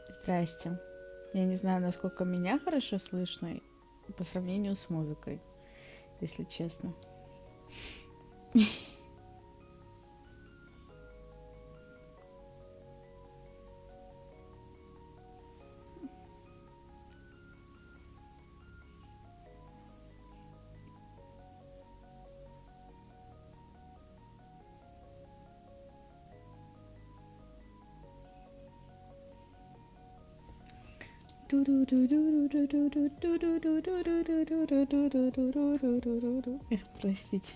Здрасте. Я не знаю, насколько меня хорошо слышно по сравнению с музыкой, если честно. Простите.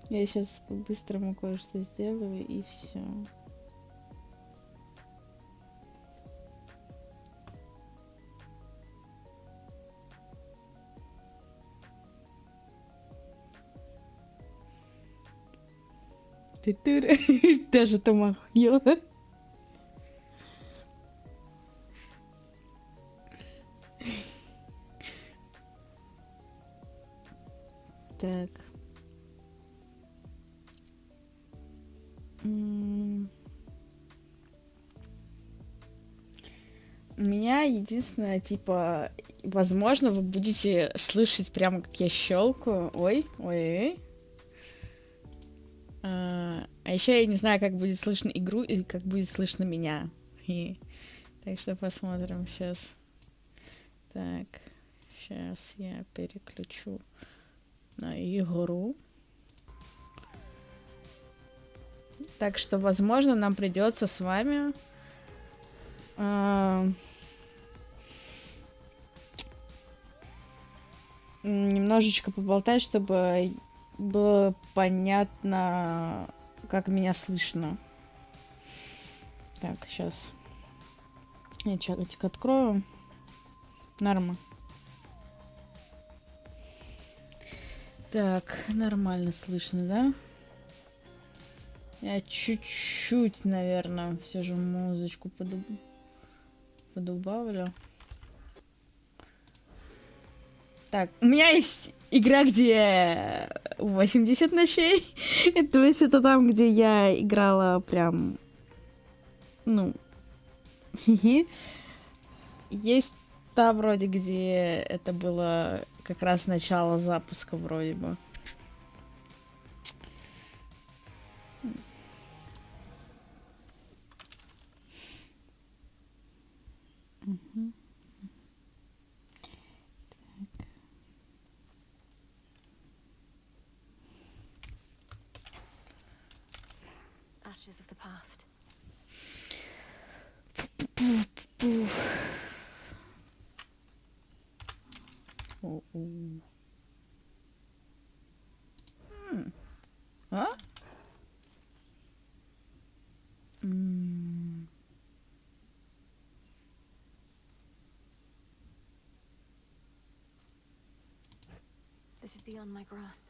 Я сейчас по-быстрому кое-что сделаю и все. Даже Томахьё. Так. У меня единственное, типа, возможно, вы будете слышать прямо, как я щелкаю. Ой, ой. А еще я не знаю, как будет слышно игру и как будет слышно меня. Так что посмотрим сейчас. Так, сейчас я переключу на игру. Так что, возможно, нам придется с вами немножечко поболтать, чтобы было понятно, как меня слышно. Так, сейчас я чатик открою. Норма. Так, нормально слышно, да? Я чуть-чуть, наверное, все же музычку подубавлю. Так, у меня есть игра, где 80 ночей. То есть это там, где я играла прям... Ну... Есть та вроде, где это было как раз начало запуска вроде бы. Ashes of the past. А? This is beyond my grasp.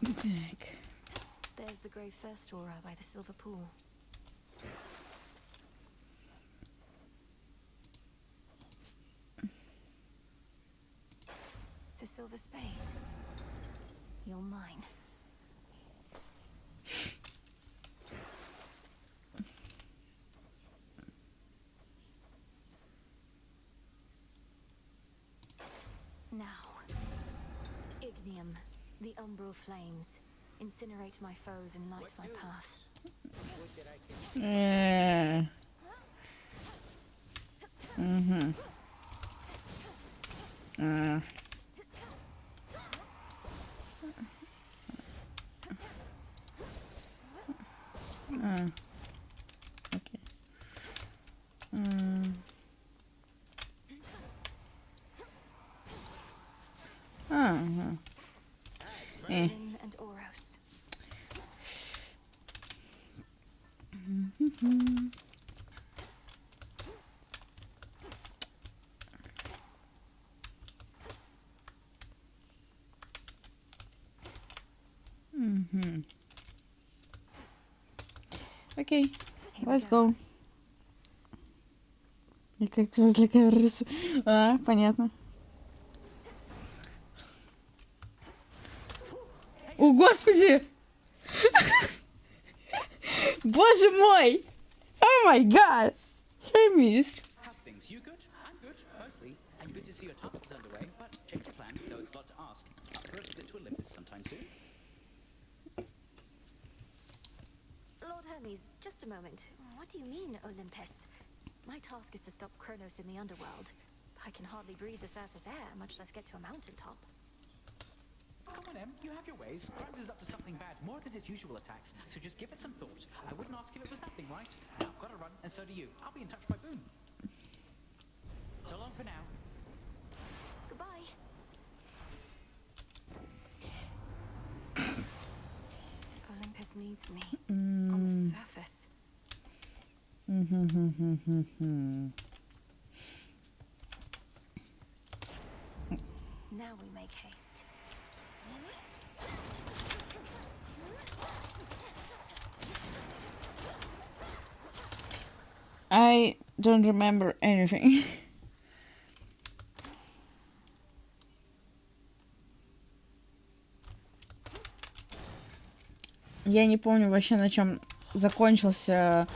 Так. There's the grave thirst aura by the silver pool. The silver spade. You're mine. Now. Ignium, the umbral flames. Incinerate my foes and light my path. Окей. Rin and Oros. Окей, let's go. И как развлекаю рысу. А, понятно. О, господи! Боже мой! О май гад! Hermes! How's things? You good? I'm good, mostly. And good to see your task is underway, but change your plan, though it's a lot to ask. Up for a visit to Olympus sometime soon? Lord Hermes, just a moment. What do you mean, Olympus? My task is to stop Kronos in the underworld. I can hardly breathe the surface air, much less get to a mountaintop. Come on, Em, you have your ways. Grimes is up to something bad, more than his usual attacks, so just give it some thought. I wouldn't ask if it was nothing, right? Now, I've got to run, and so do you. I'll be in touch by boom. So long for now. Goodbye. Olympus needs me on the surface. Now we make haste. I don't remember anything. Я не помню вообще, на чем закончился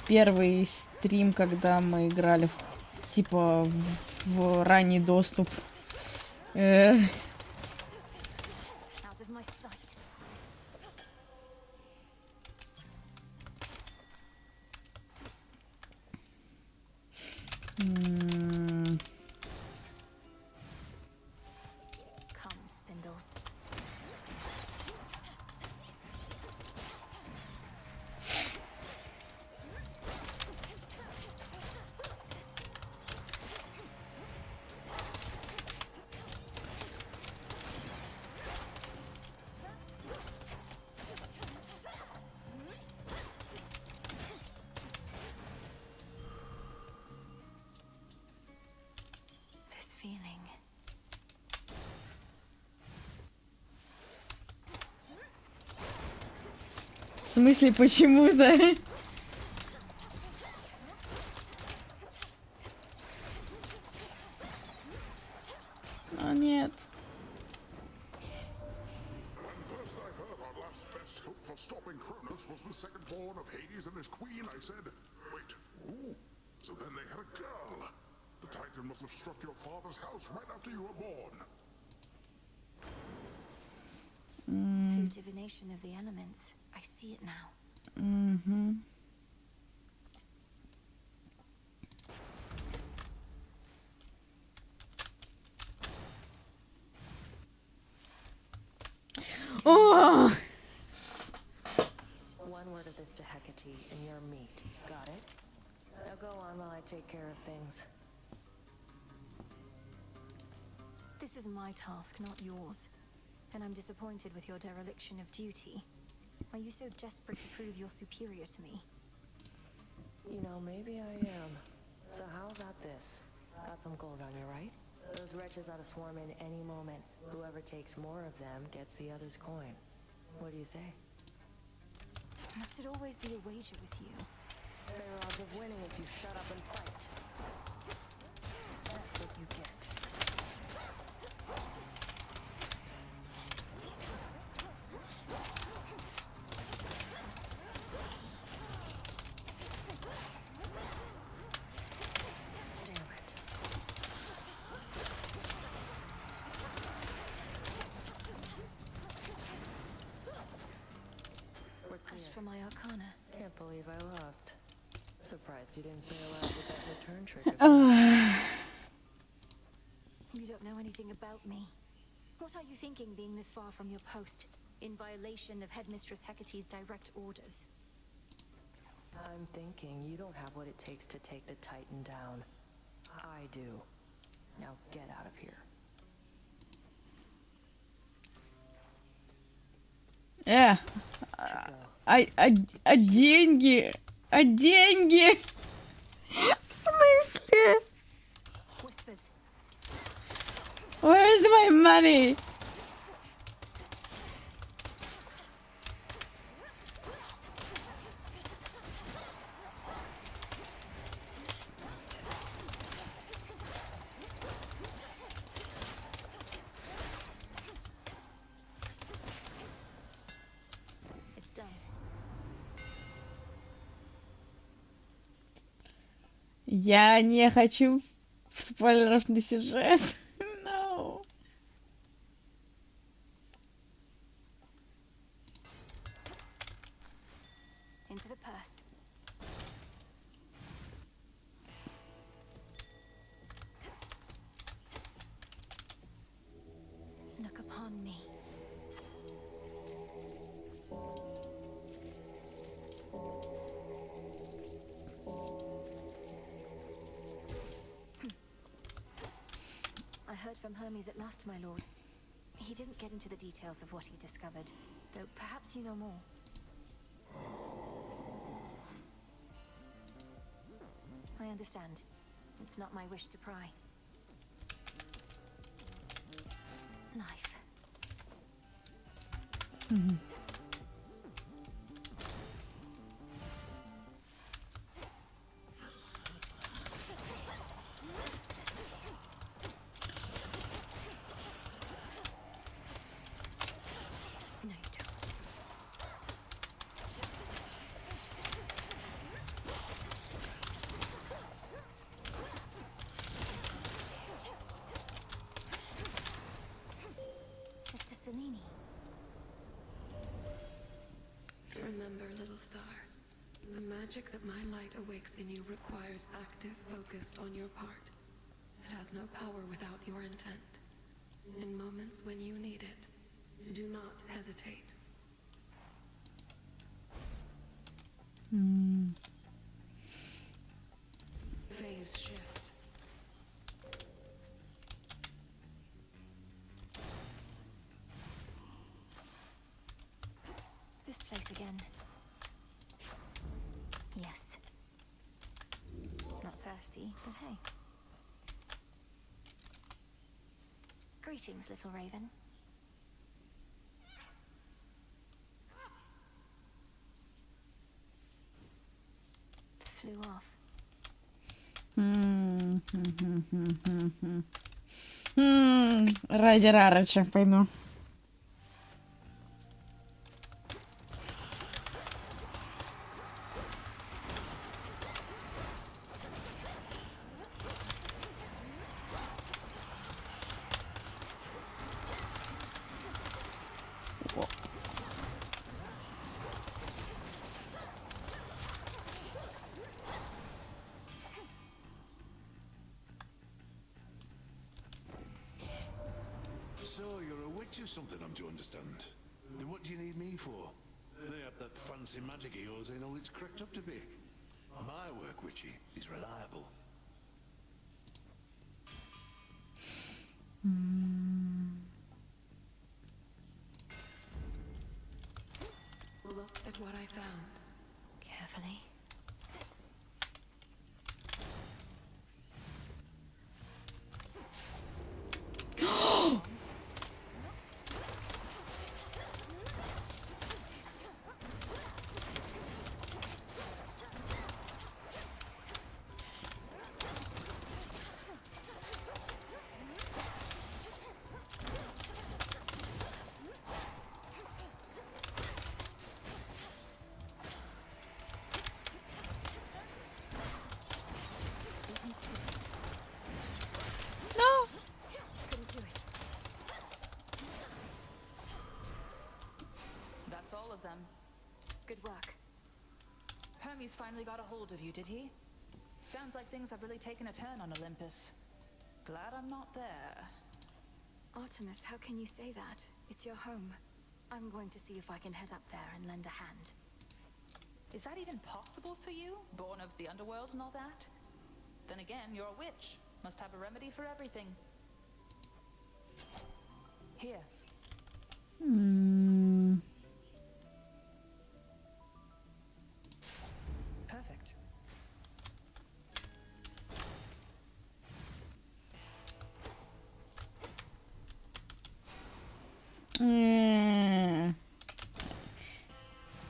первый стрим, когда мы играли типа в ранний доступ. Out of my sight. Come, Spindles. This feeling. В смысле, почему-то? О, нет. First I heard our last best hope for stopping Kronos was the second born of Hades and his queen, I said, wait, who? So then they had a girl. The Titan must have struck your father's house right after you were born. Through divination of the elements, I see it now. О! One word of this to Hecate, and you're meat. Got it? Now go on while I take care of things. This is my task, not yours. And I'm disappointed with your dereliction of duty. Are you so desperate to prove you're superior to me? You know, maybe I am. So how about this? Got some gold on you, right? Those wretches ought to swarm in any moment. Whoever takes more of them gets the other's coin. What do you say? Must it always be a wager with you? Fair odds of winning if you shut up and fight. That's what you get. Damn it. We're Ash clear. for my arcana. Can't believe I lost. Surprised you didn't bail out with that return trick of yours. You don't know anything about me. What are you thinking being this far from your post? In violation of Headmistress Hecate's direct orders. I'm thinking you don't have what it takes to take the Titan down. I do. Now get out of here. А деньги? А деньги? В смысле? Whispers. Where's my money? Я не хочу спойлеров на сюжет. No. Into the purse. Look upon me. I heard from Hermes at last, my lord. He didn't get into the details of what he discovered, though perhaps you know more. I understand. It's not my wish to pry. Life. No, you don't. Sister Selene. Remember, little star, the magic that my light awakes in you requires active focus on your part. It has no power without your intent. In moments when you need it, do not hesitate. Phase shift. This place again. Yes. Not thirsty, but hey. Greetings, little raven. Flew off. Ради Рарыча пойду. So you're a witch or something, I'm to understand. Then what do you need me for? They have that fancy magic of yours ain't all it's cracked up to be. My work, witchy, is reliable. Look at what I found. Carefully. No. Couldn't do it. That's all of them. Good work. Hermes finally got a hold of you, did he? Sounds like things have really taken a turn on Olympus. Glad I'm not there. Artemis, how can you say that? It's your home. I'm going to see if I can head up there and lend a hand. Is that even possible for you? Born of the underworld and all that? Then again, you're a witch. Must have a remedy for everything. Here. Perfect.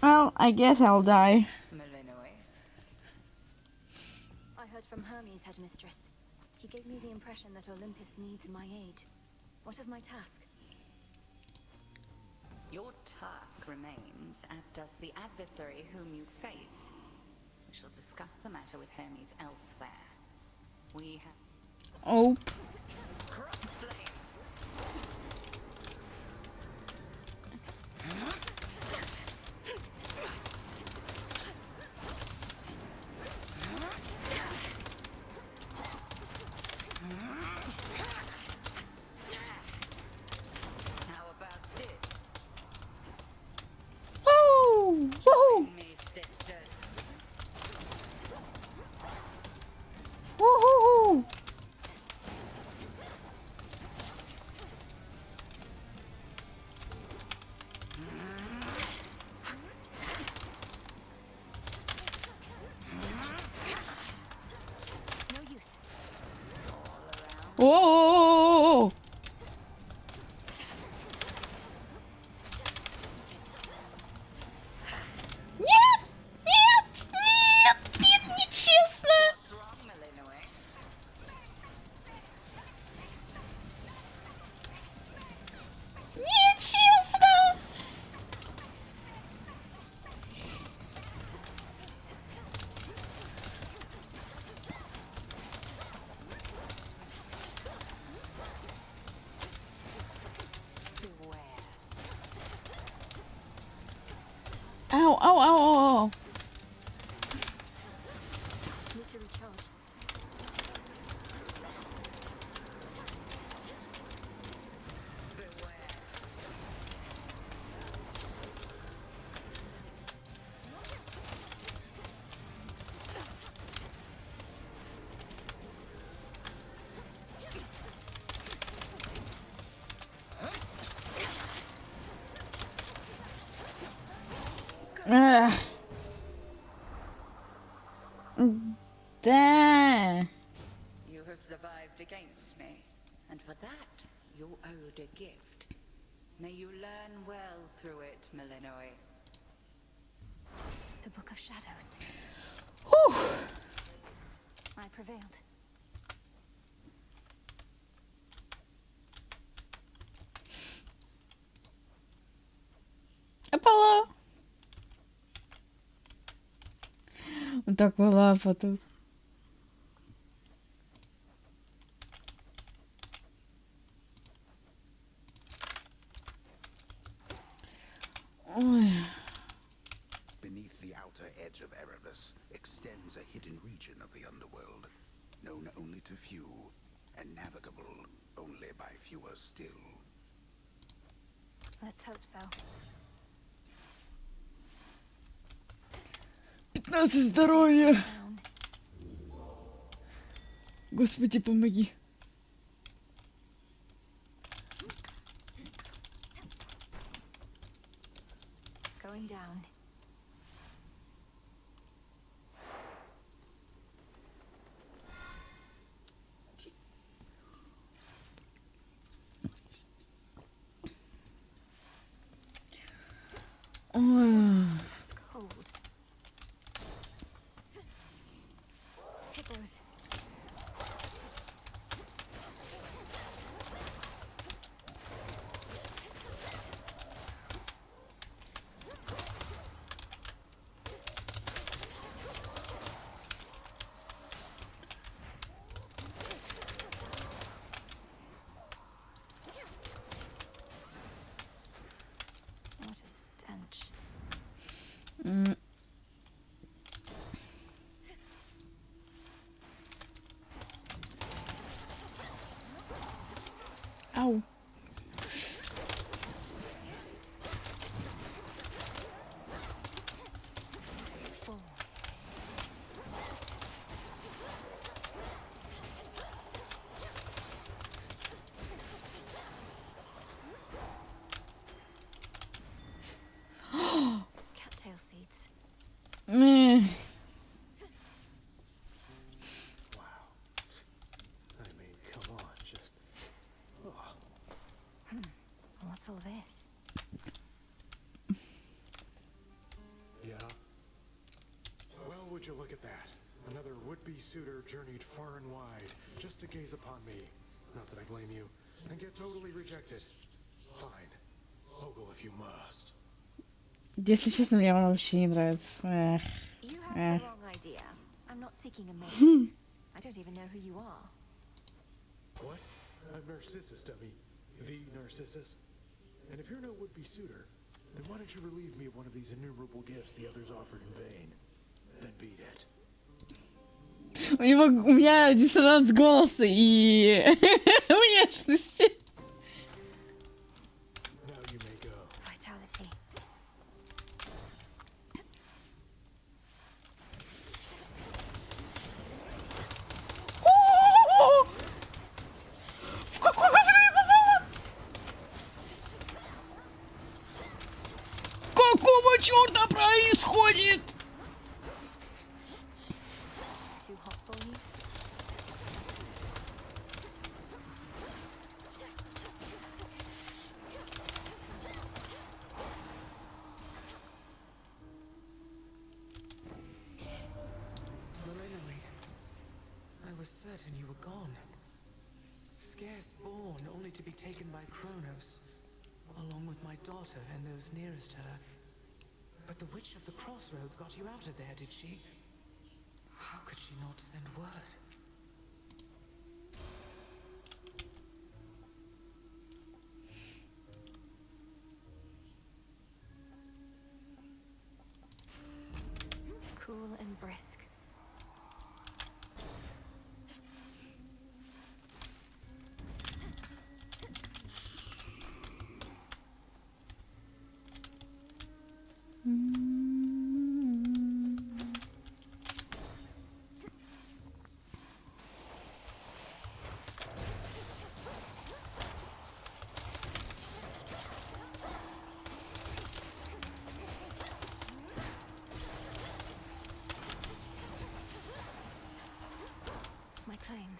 Well, I guess I'll die. I heard from Hermes, headmistress. He gave me the impression that Olympus needs my aid. What of my task? Your task remains, as does the adversary whom you face. We shall discuss the matter with Hermes elsewhere. We have Oh. cross blades. How about this? Woo! Woohoo! Me, sisters. Woohoo! It's no use. Whoa! Нет! Нет! Нет! Нет, нечестно! What's wrong, Malinois? Нечестно! Beware. Ау, ау, ау, ау, ау. Need to recharge. Beware. Эх. Да. You have survived against me, and for that you're owed a gift. May you learn well through it, Malinois. The Book of Shadows. Фух. I prevailed. Апollo. Вот такой лапа тут. Ой. Beneath the outer edge of Erebus extends a hidden region of the underworld, known only to few, and navigable only by fewer still. Let's hope so. 15 здоровья. Down. Господи, помоги. Going down. Ой. It's cold. Hippos. What a stench. М. Ау. Fall. Cattail seeds. Эх. Wow. I mean, come on, just... Oh. What's all this? Yeah? Well, would you look at that? Another would-be suitor journeyed far and wide just to gaze upon me. Not that I blame you. And get totally rejected. Fine. Ogle if you must. Если честно, мне она вообще не нравится. Эх. You have Eh. the wrong idea. I'm not seeking a mate. I don't even know who you are. What? I'm Narcissus, dummy. The Narcissus. And if you're no would-be suitor, then why don't you relieve me of one of these innumerable gifts the others offered in vain? Then beat it. У меня диссонанс голоса и внешности. Now you may go. Vitality. В какое время попала? Какого черта происходит? Too hot for you? Marinoi, I was certain you were gone. Scarce born, only to be taken by Kronos, along with my daughter and those nearest her. But the Witch of the Crossroads got you out of there, did she? How could she not send word? Cool and brisk. My claim.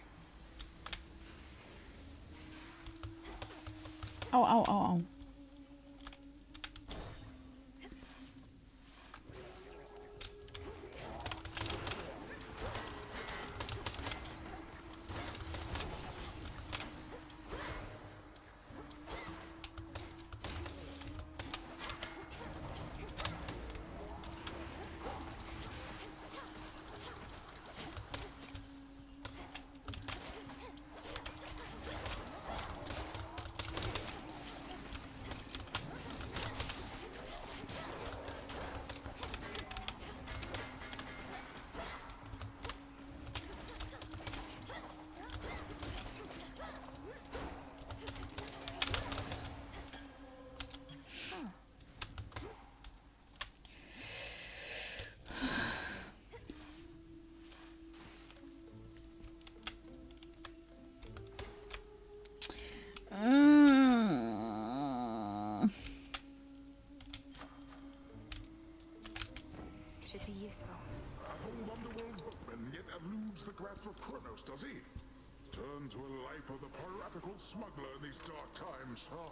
Ау, ау, ау, ау. Should be useful. That old underworld bookman yet eludes the grasp of Kronos, does he? Turn to a life of the piratical smuggler in these dark times, huh?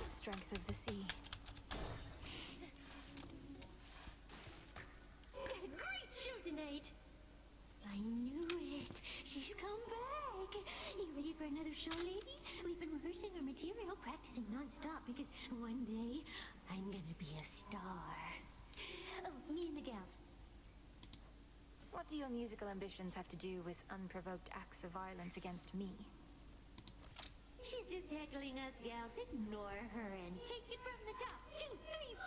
Strength of the sea. Great show tonight! I knew it! She's come back! You ready for another show, lady? We've been rehearsing our material, practicing non-stop, because one day, I'm gonna be a star. Oh, me and the gals. What do your musical ambitions have to do with unprovoked acts of violence against me? She's just heckling us gals. Ignore her and take it from the top. 2, 3,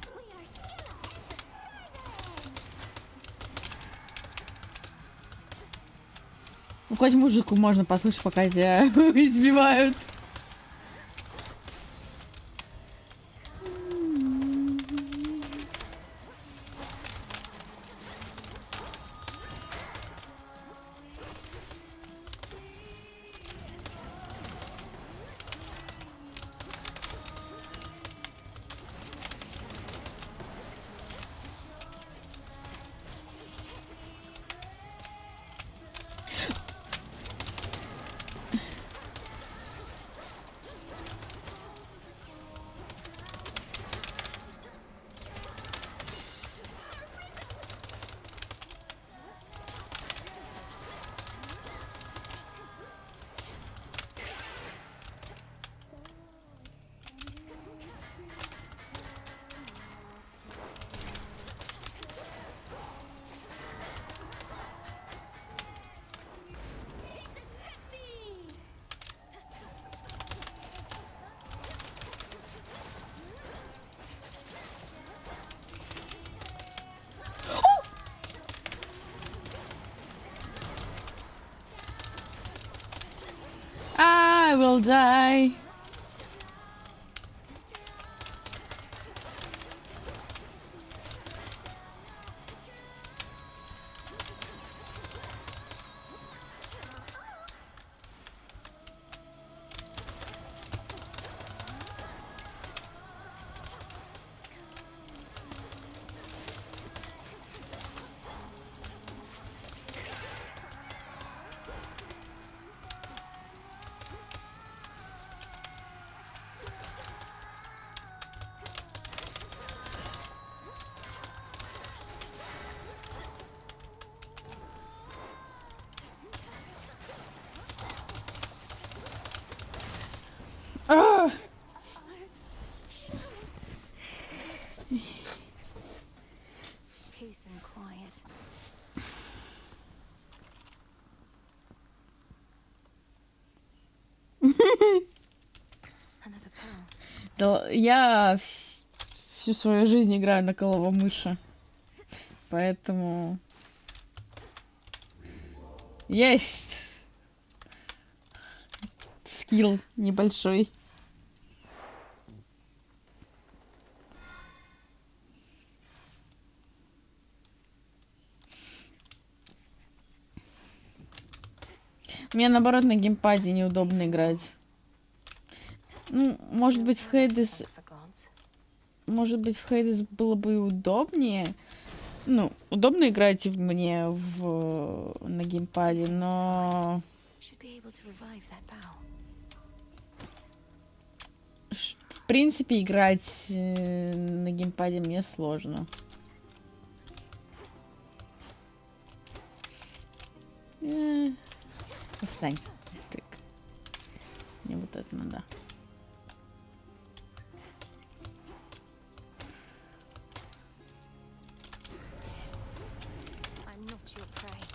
4! We are Scylla and Ну, хоть музыку можно послушать, пока тебя избивают. I will die. Ah! Peace and quiet. Another pearl. Да, я всю свою жизнь играю на головомыши. Поэтому... Есть! Скилл небольшой. Мне наоборот на геймпаде неудобно играть. Ну, может быть в Хейдес... Может быть в Хейдес было бы удобнее. Ну, удобно играть мне на геймпаде, но... В принципе, играть на геймпаде мне сложно. Отстань. Так. Мне вот это надо. I'm not your prey.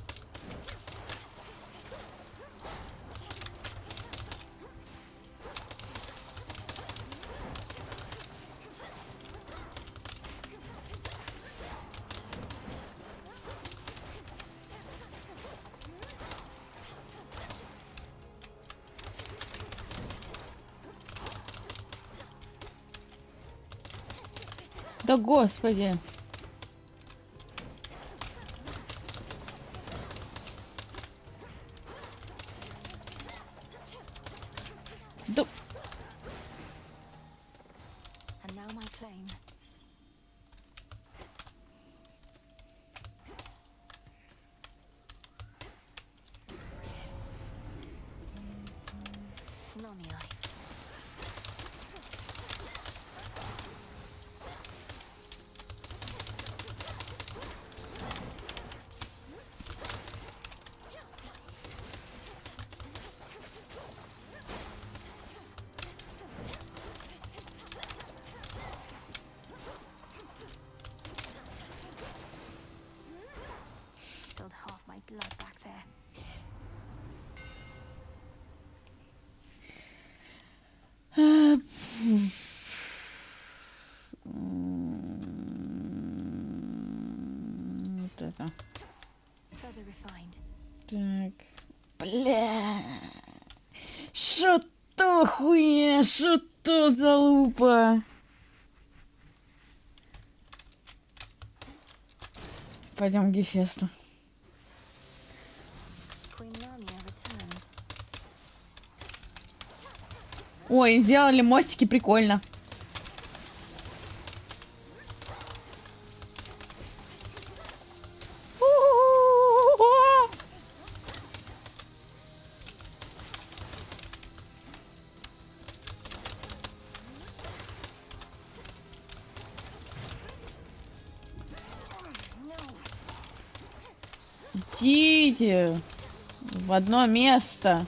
Да господи. Да... And now my claim. Nami-ai. Spilled half my blood back there. Вот это. Further refined. Так. Бля. Шо то хуйня? Шо то залупа? Пойдем к Гефесту. Queen Lamia returns. Ой, сделали мостики, прикольно. Идите в одно место.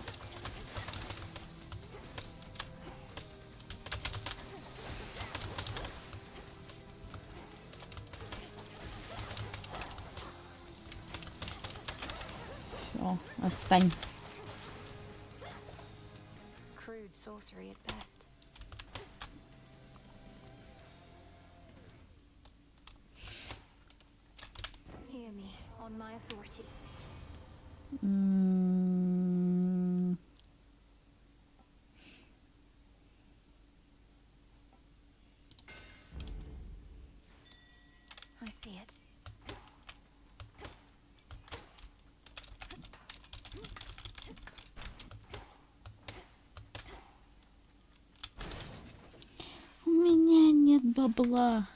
Все, отстань. Crude sorcery at best. Hear me on my authority. бабла.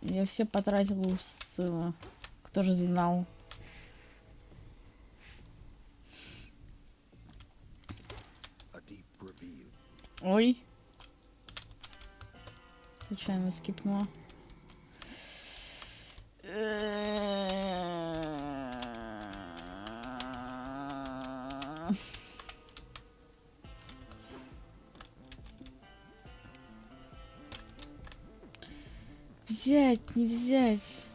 Я все потратил у сына. Кто же знал? Ой. Случайно скипнула. Взять, не взять.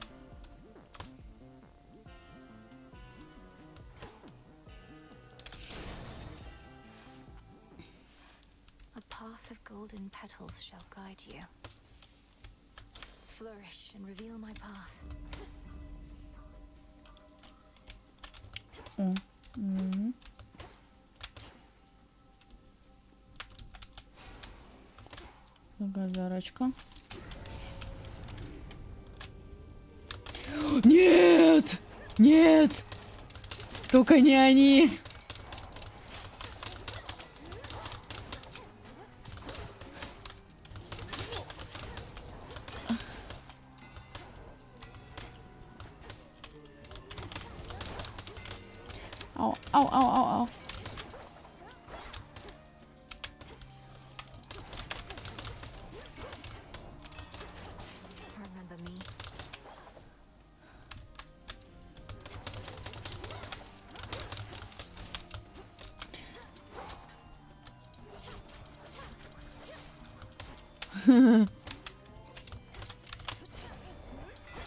A path of golden petals shall guide you. Flourish and reveal my path. Благодарочка. Нет! Нет! Только не они! Ау, ау, ау, ау, ау. Remember me.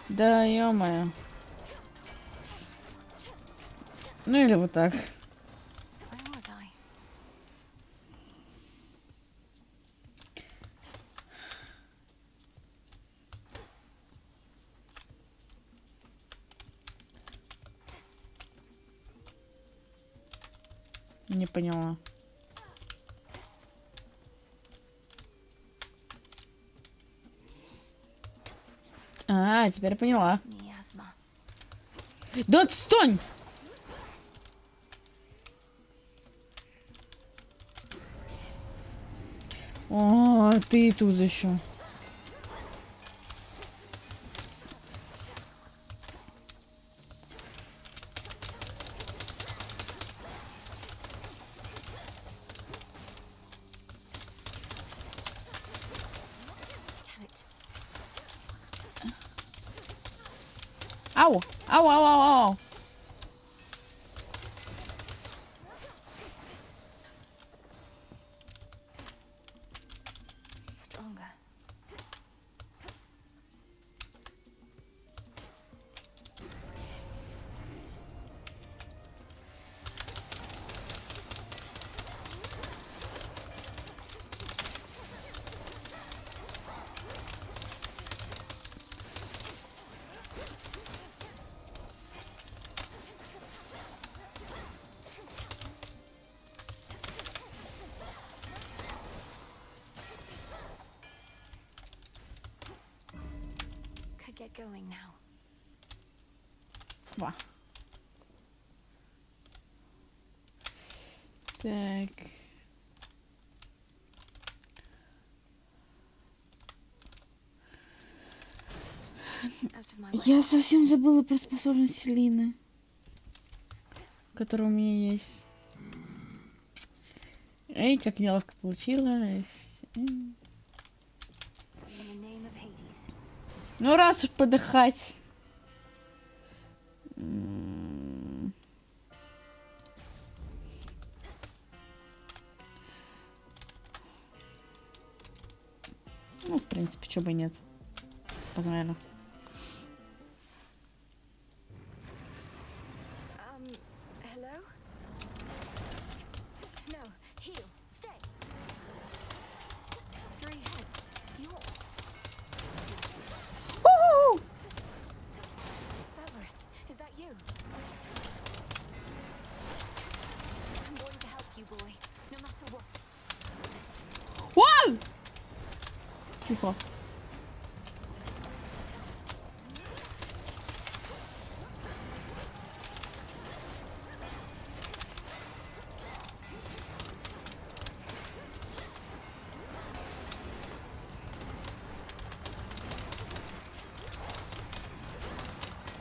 Да, ё-моё. Ну или вот так. Where was I? Не поняла. А, теперь поняла. Miasma. Да отстань! О, ты тут еще. Damn it. Ау! Ау, ау, ау, ау! Stronger. Could get going now. Ва. Так. Out of my way. Я совсем забыла про способность Лины, которая у меня есть. Эй, как неловко получилось. In the name of Hades. Ну, раз уж подыхать. Ну, в принципе, чего бы и нет. Погнали. Hello? No, heal. Stay. 3 heads. You're Woo! Cerberus. Is that you? I'm going to help you, boy. No matter what. Вау! Тихо.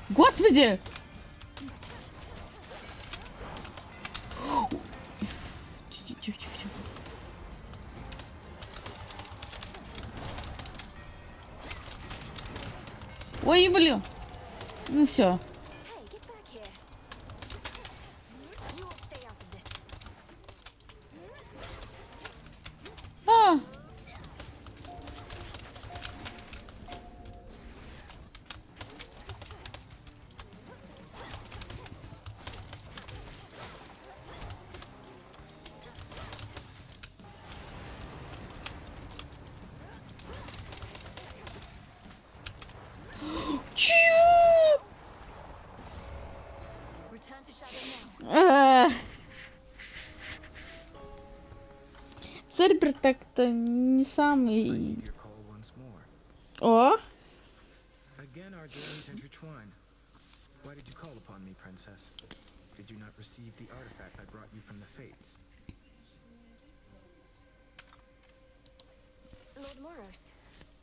Господи! Тихо. Ой, блин. Ну все. Hey, get back here. You will stay out of this. А! Чего? Return to shadow now. Цербер так-то не самый... Your call once more. О! Again, our journeys intertwine. Why did you call upon me, princess? Did you not receive the artifact I brought you from the Fates? Lord Moros,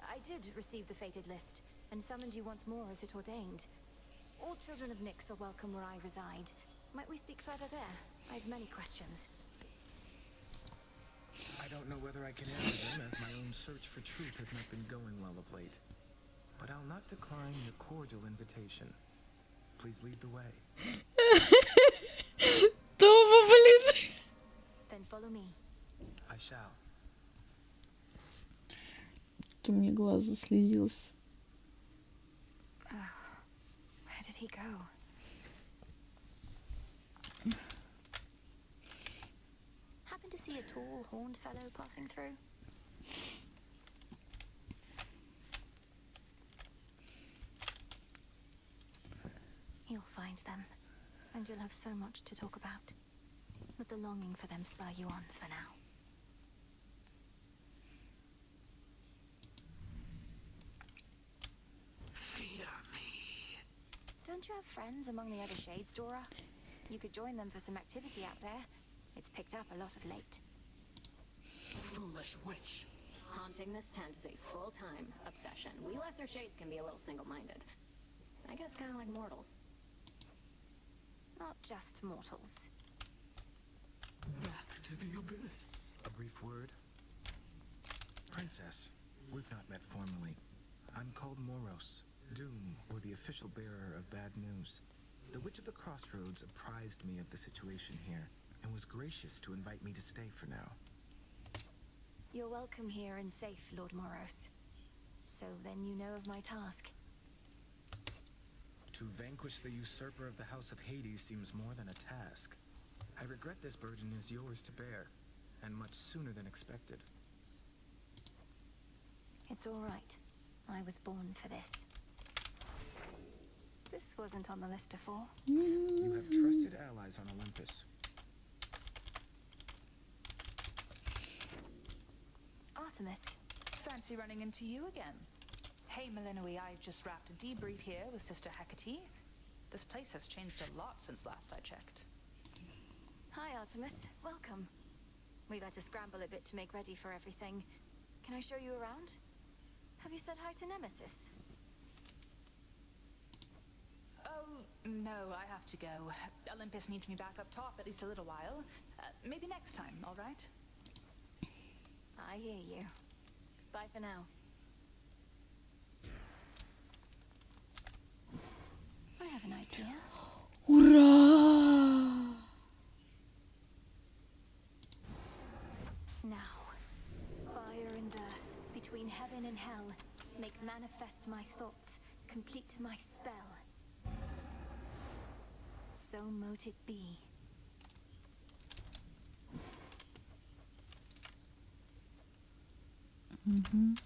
I did receive the fated list, and summoned you once more as it ordained. All children of Nyx are welcome where I reside. Might we speak further there? I have many questions. I don't know whether I can answer them, as my own search for truth has not been going well of late. But I'll not decline your cordial invitation. Please lead the way. Тупо, блин. Then follow me. I shall. У меня глаз заслезился. Where did he go? Happen to see a tall, horned fellow passing through? You'll find them, and you'll have so much to talk about. Let the longing for them spur you on for now. Fear me. Don't you have friends among the other shades, Dora? You could join them for some activity out there. It's picked up a lot of late. Foolish witch. Haunting this tent is a full-time obsession. We lesser shades can be a little single-minded. I guess kind of like mortals. Not just mortals. Back to the abyss. A brief word. Princess, we've not met formally. I'm called Moros, Doom, or the official bearer of bad news. The Witch of the Crossroads apprised me of the situation here, and was gracious to invite me to stay for now. You're welcome here and safe, Lord Moros. So then you know of my task. To vanquish the usurper of the House of Hades seems more than a task. I regret this burden is yours to bear, and much sooner than expected. It's all right. I was born for this. This wasn't on the list before. You have trusted allies on Olympus. Artemis. Fancy running into you again. Hey, Melinoi, I've just wrapped a debrief here with Sister Hecate. This place has changed a lot since last I checked. Hi, Artemis. Welcome. We've had to scramble a bit to make ready for everything. Can I show you around? Have you said hi to Nemesis? Oh, no, I have to go. Olympus needs me back up top at least a little while. Maybe next time, all right? I hear you. Bye for now. I have an idea. Ура! Now, fire and earth, between heaven and hell, make manifest my thoughts, complete my spell. So mote it be. Угу.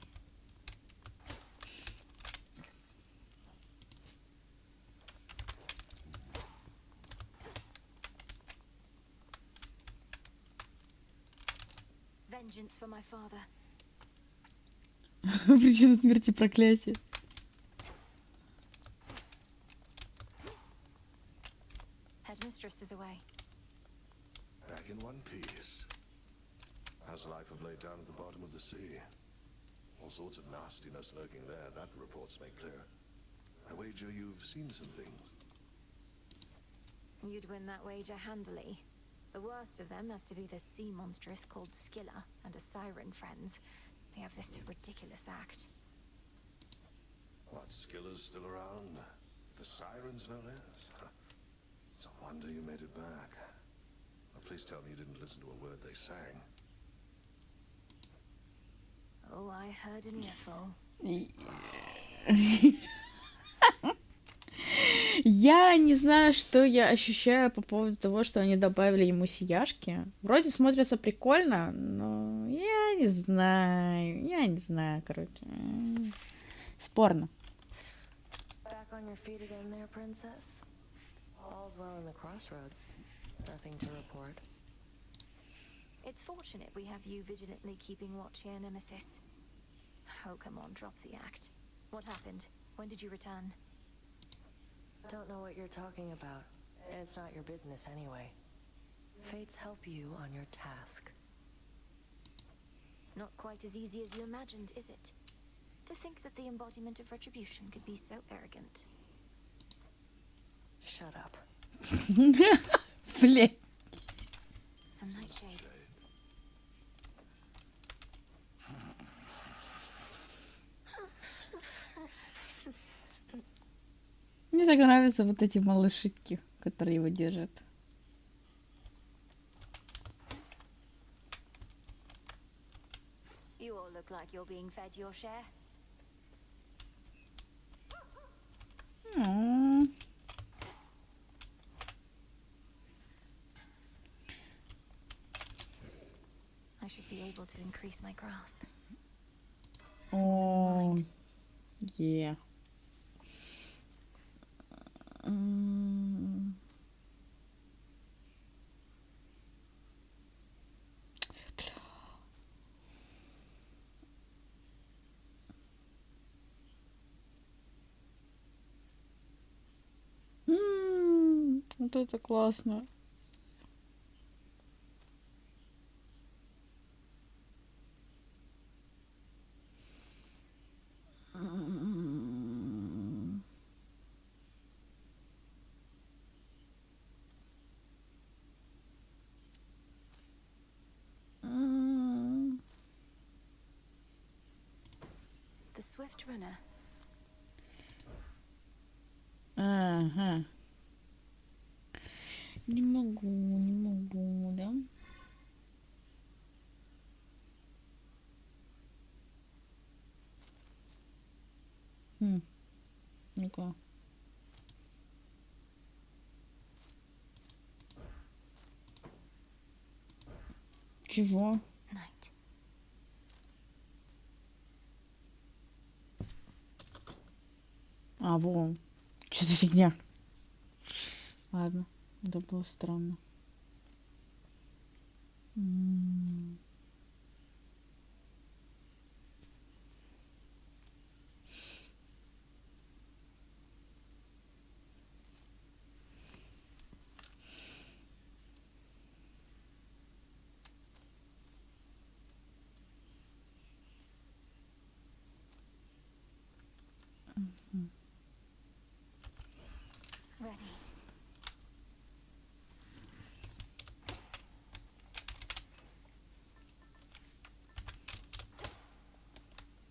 Vengeance for my father. Причина смерти проклятие. Headmistress is away. Back in one piece. How's life of late down at the bottom of the sea? All sorts of nastiness lurking there, that the reports make clear. I wager you've seen some things. You'd win that wager handily. The worst of them has to be the sea monstrous called Skilla and a siren friends. They have this ridiculous act. What, Skiller's still around? The sirens, no less. It's a wonder you made it back. Well, please tell me you didn't listen to a word they sang. Oh, I heard an earful. Я не знаю, что я ощущаю по поводу того, что они добавили ему сияшки. Вроде смотрится прикольно, но я не знаю, короче. Спорно. Back on your feet again there, princess? All's well in the crossroads. Nothing to report. It's fortunate we have you vigilantly keeping watch here, Nemesis. Oh, come on, drop the act. What happened? When did you return? Don't know what you're talking about. It's not your business anyway. Fates help you on your task. Not quite as easy as you imagined, is it? To think that the embodiment of retribution could be so arrogant. Shut up. Блин. Some nightshade. Мне так нравятся вот эти малышики, которые его держат. You all look like you're being fed your share. I should be able to increase my grasp. О, yeah. Вот это классно. The Swift Runner. Ага. Не могу, да? Ну-ка. Чего? Night. А, вон. Что за фигня? Ладно, это было странно. Ready.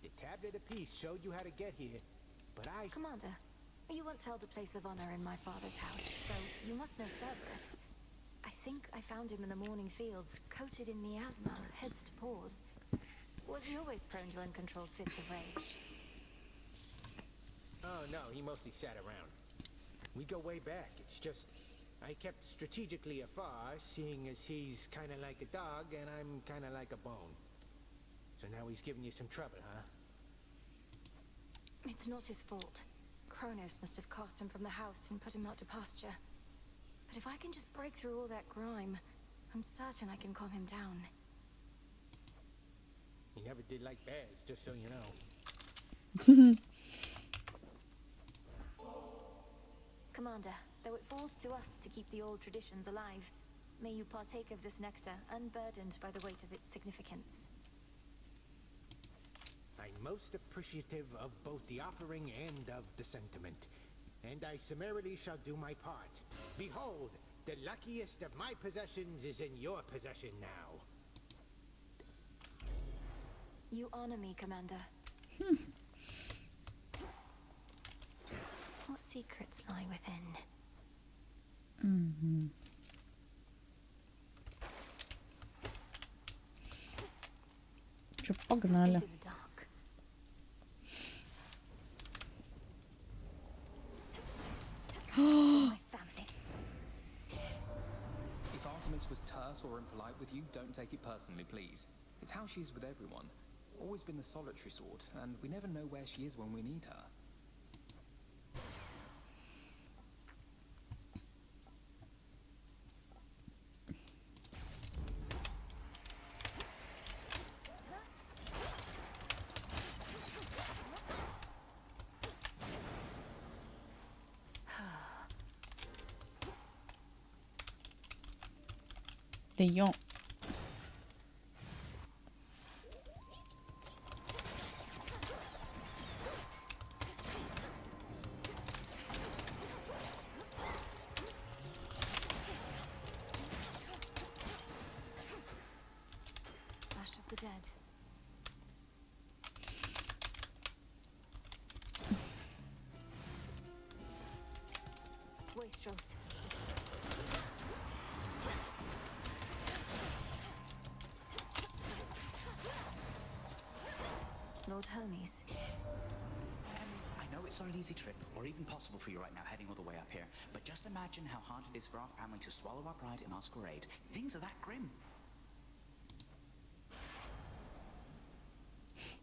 The tablet apiece showed you how to get here, but I... Commander, you once held a place of honor in my father's house, so you must know Cerberus. I think I found him in the morning fields, coated in miasma, heads to paws. Was he always prone to uncontrolled fits of rage? Oh, no, he mostly sat around. We go way back. It's just I kept strategically afar, seeing as he's kind of like a dog and I'm kind of like a bone. So now he's giving you some trouble, huh? It's not his fault. Kronos must have cast him from the house and put him out to pasture. But if I can just break through all that grime, I'm certain I can calm him down. He never did like bears, just so you know. Commander, though it falls to us to keep the old traditions alive, may you partake of this nectar, unburdened by the weight of its significance. I most appreciative of both the offering and of the sentiment, and I summarily shall do my part. Behold, the luckiest of my possessions is in your possession now. You honor me, Commander. What secrets lie within? Угу. Чё, погнали. Into the dark. My family. If Artemis was terse or impolite with you, don't take it personally, please. It's how she is with everyone. Always been the solitary sort, and we never know where she is when we need her. Да ё... Ash of the dead. Wastrels. Lord Hermes. I know it's not an easy trip, or even possible for you right now heading all the way up here, but just imagine how hard it is for our family to swallow our pride and ask for aid. Things are that grim.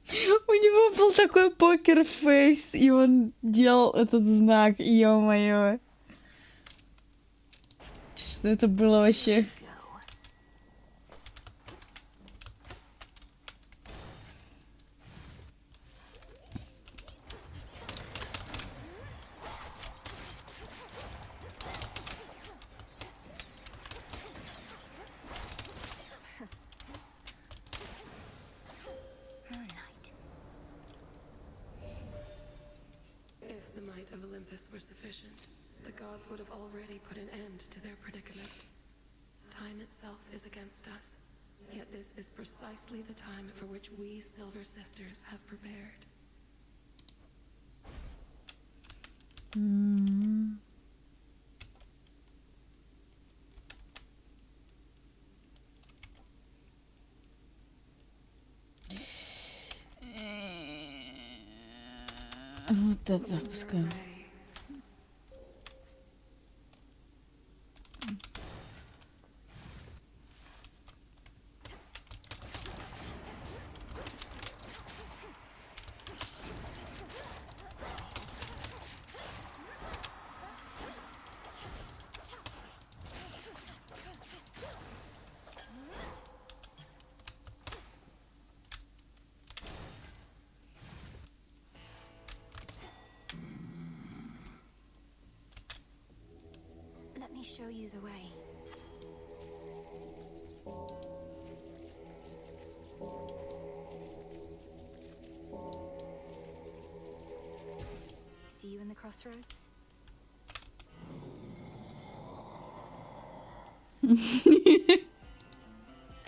У него был такой покер-фейс, и он делал этот знак, ё-моё. Что это было вообще? If the might of Olympus were sufficient, the gods would have already put an end to their predicament. Time itself is against us, yet this is precisely the time for which we Silver Sisters have prepared. Вот это пускай. Let me show you the way. See you in the crossroads? A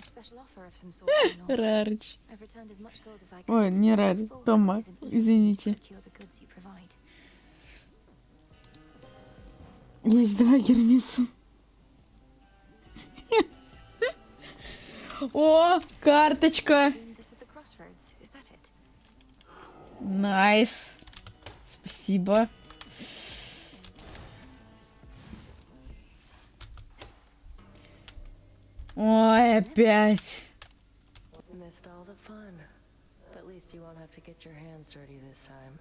special offer of some sort. Рарыч. I've returned as much gold as I Ой, could. не Рарыч, Тома, извините. Procure the goods you provide. Есть два Гермеса. О, карточка. This at the crossroads, is that it? Найс. Спасибо. Ой, опять. Missed all the fun. But at least you won't have to get your hands dirty this time.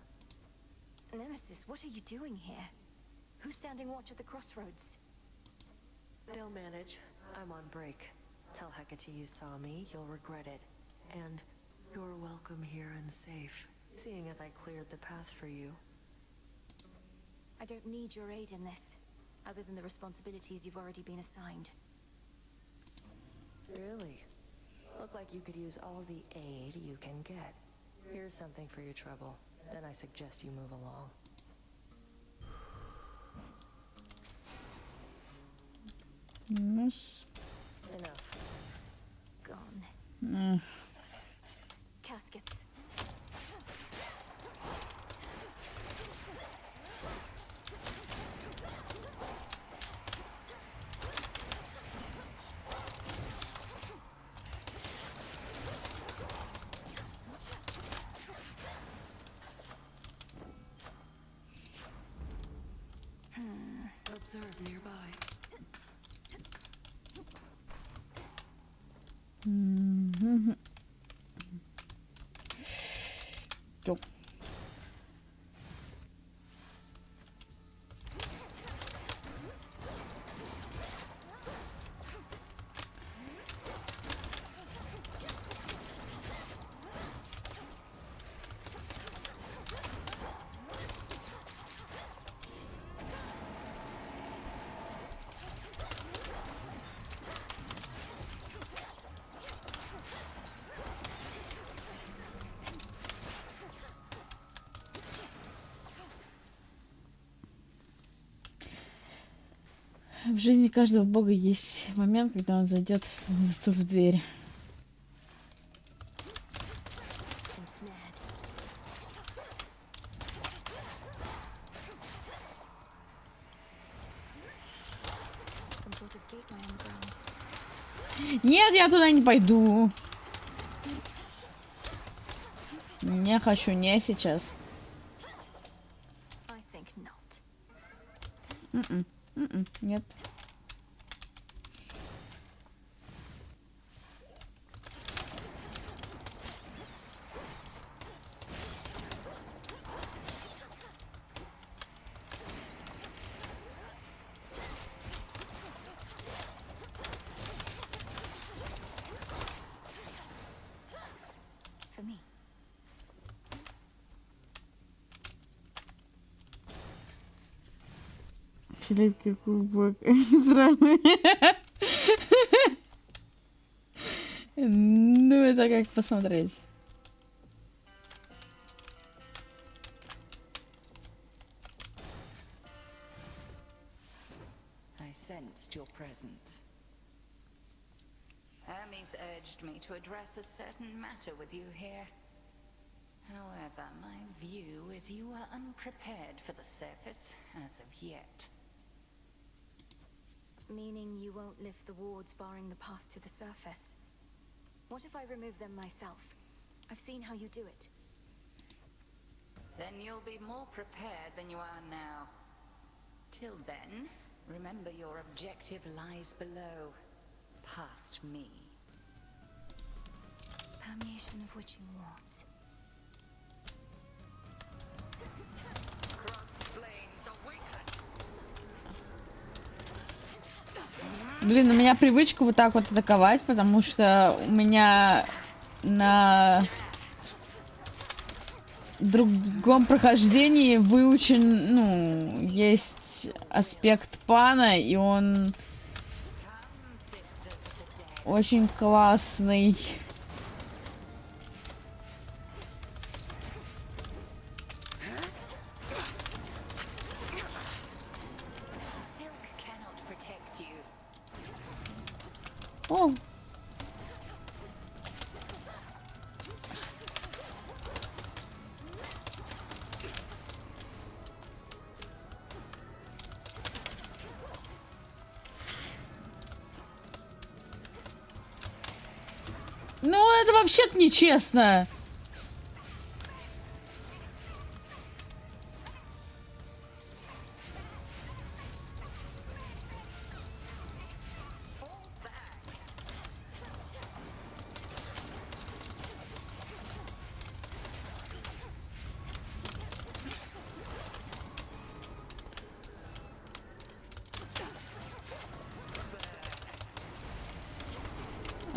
Nemesis, what are you doing here? Who's standing watch at the crossroads? They'll manage. I'm on break. Tell Hecate you saw me, you'll regret it. And you're welcome here and safe, seeing as I cleared the path for you. I don't need your aid in this, other than the responsibilities you've already been assigned. Really? Look like you could use all the aid you can get. Here's something for your trouble. Then I suggest you move along. Enough. Gone. Caskets. Observe nearby. Go. В жизни каждого бога есть момент, когда он зайдет в дверь. Нет, я туда не пойду. Не хочу, не сейчас. Нет. Филипп Киркоров. Ну, это как посмотреть. I sensed your presence. Hermes urged me to address a certain matter with you here. However, my view is you are unprepared for the surface as of yet. Meaning you won't lift the wards barring the path to the surface. What if I remove them myself? I've seen how you do it. Then you'll be more prepared than you are now. Till then, remember your objective lies below, past me. Permeation of witching wards. Блин, у меня привычка вот так вот атаковать, потому что у меня на другом прохождении выучен, ну, есть аспект пана, и он очень классный. О! Ну, это вообще-то нечестно.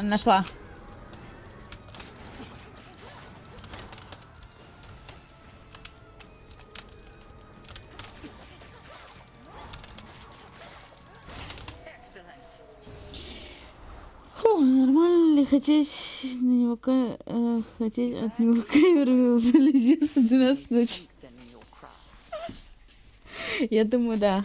Нашла. Фу, нормально ли хотеть Хотеть на него хотеть от него камеру пролезевся 12 ночи. Я думаю, да.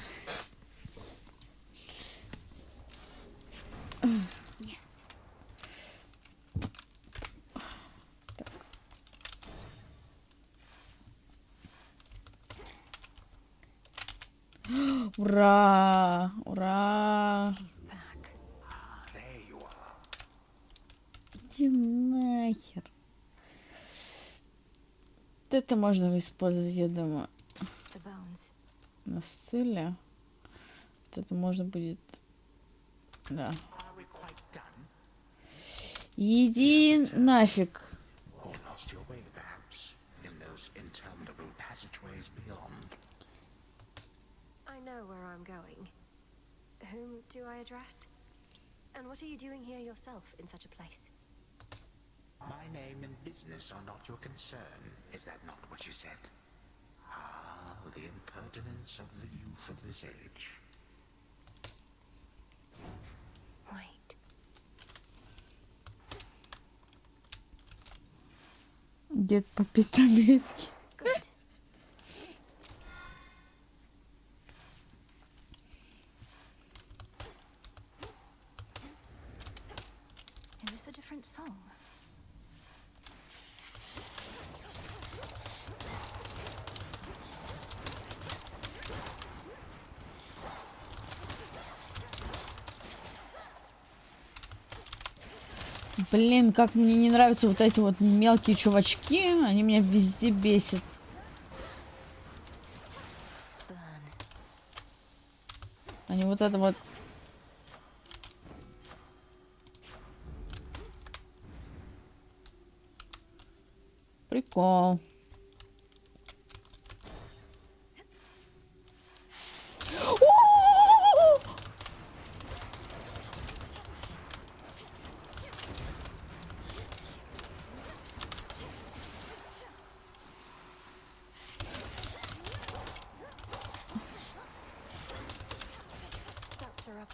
Ура! Ура! Иди нахер. Вот это можно использовать, я думаю. На сциле. Вот это можно будет... Да. Иди нафиг. I know where I'm going. Whom do I address? And what are you doing here yourself in such a place? My name and business are not your concern. Is that not what you said? Ah, the impertinence of the youth of this age. Wait. Дед по-пистолетски. Good. Is this a different song? Блин, как мне не нравятся вот эти вот мелкие чувачки. Они меня везде бесят. Они вот это вот... Прикол. Stats are up.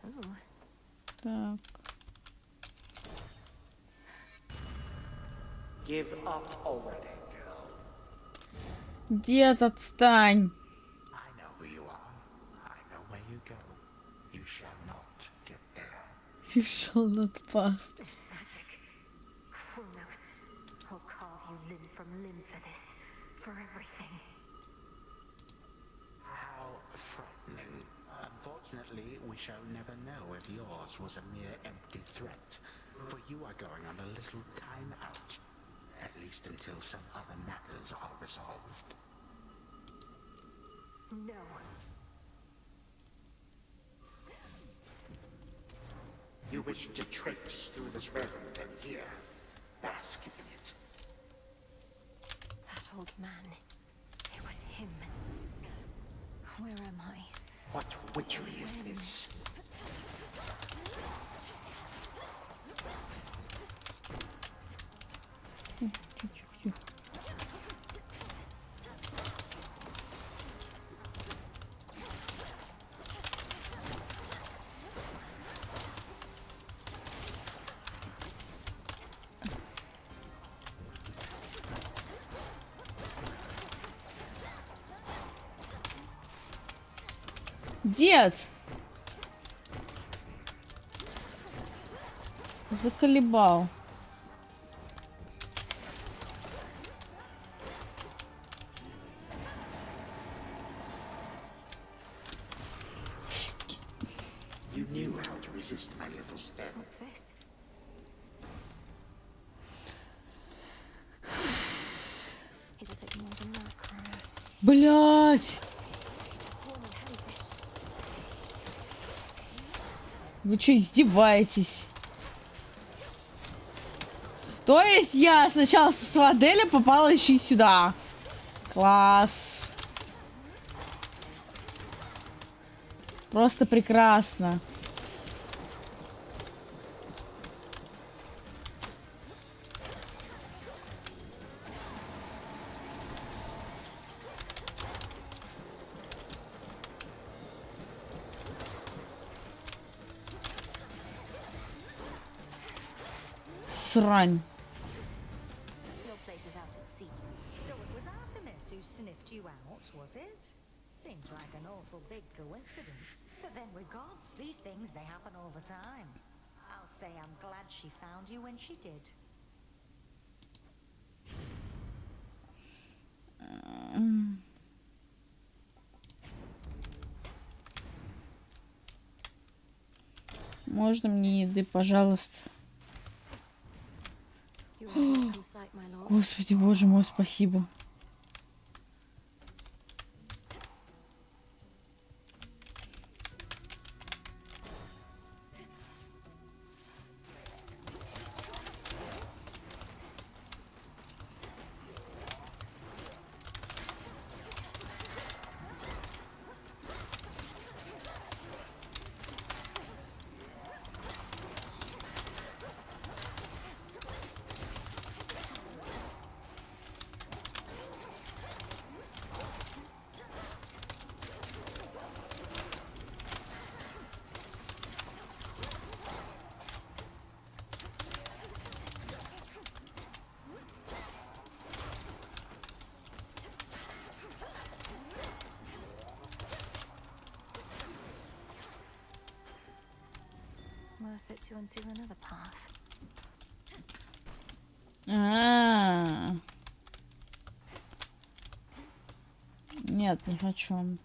Ooh. Так. Give up already, girl. Дед, отстань. I know who you are. I know where you go. You shall not get there. You shall not pass. I'll carve you limb from limb for this. For everything. How frightening. Unfortunately, we shall never know if yours was a mere empty threat. For you are going on a little time out. At least until some other matters are resolved. No. You wish to traipse through this realm and here, bask in it. That old man. It was him. Where am I? What witchery is this? Дед! Заколебал. You knew how to resist my little spell. What's this? It'll take more than that, Kronos. Блять! Swarm of hellfish. Вы что, издеваетесь? То есть я сначала со Сваделя попала еще и сюда. Класс. Просто прекрасно. срань. Your place is out at sea. So it was Artemis who sniffed you out, was it? Seems like an awful big coincidence. But then with gods, these things, they happen all the time. I'll say I'm glad she found you when she did. Можно мне еды, пожалуйста? You're a welcome sight, my lord. Господи, боже мой, спасибо. Worth it to unseal another path. Нет, не хочу.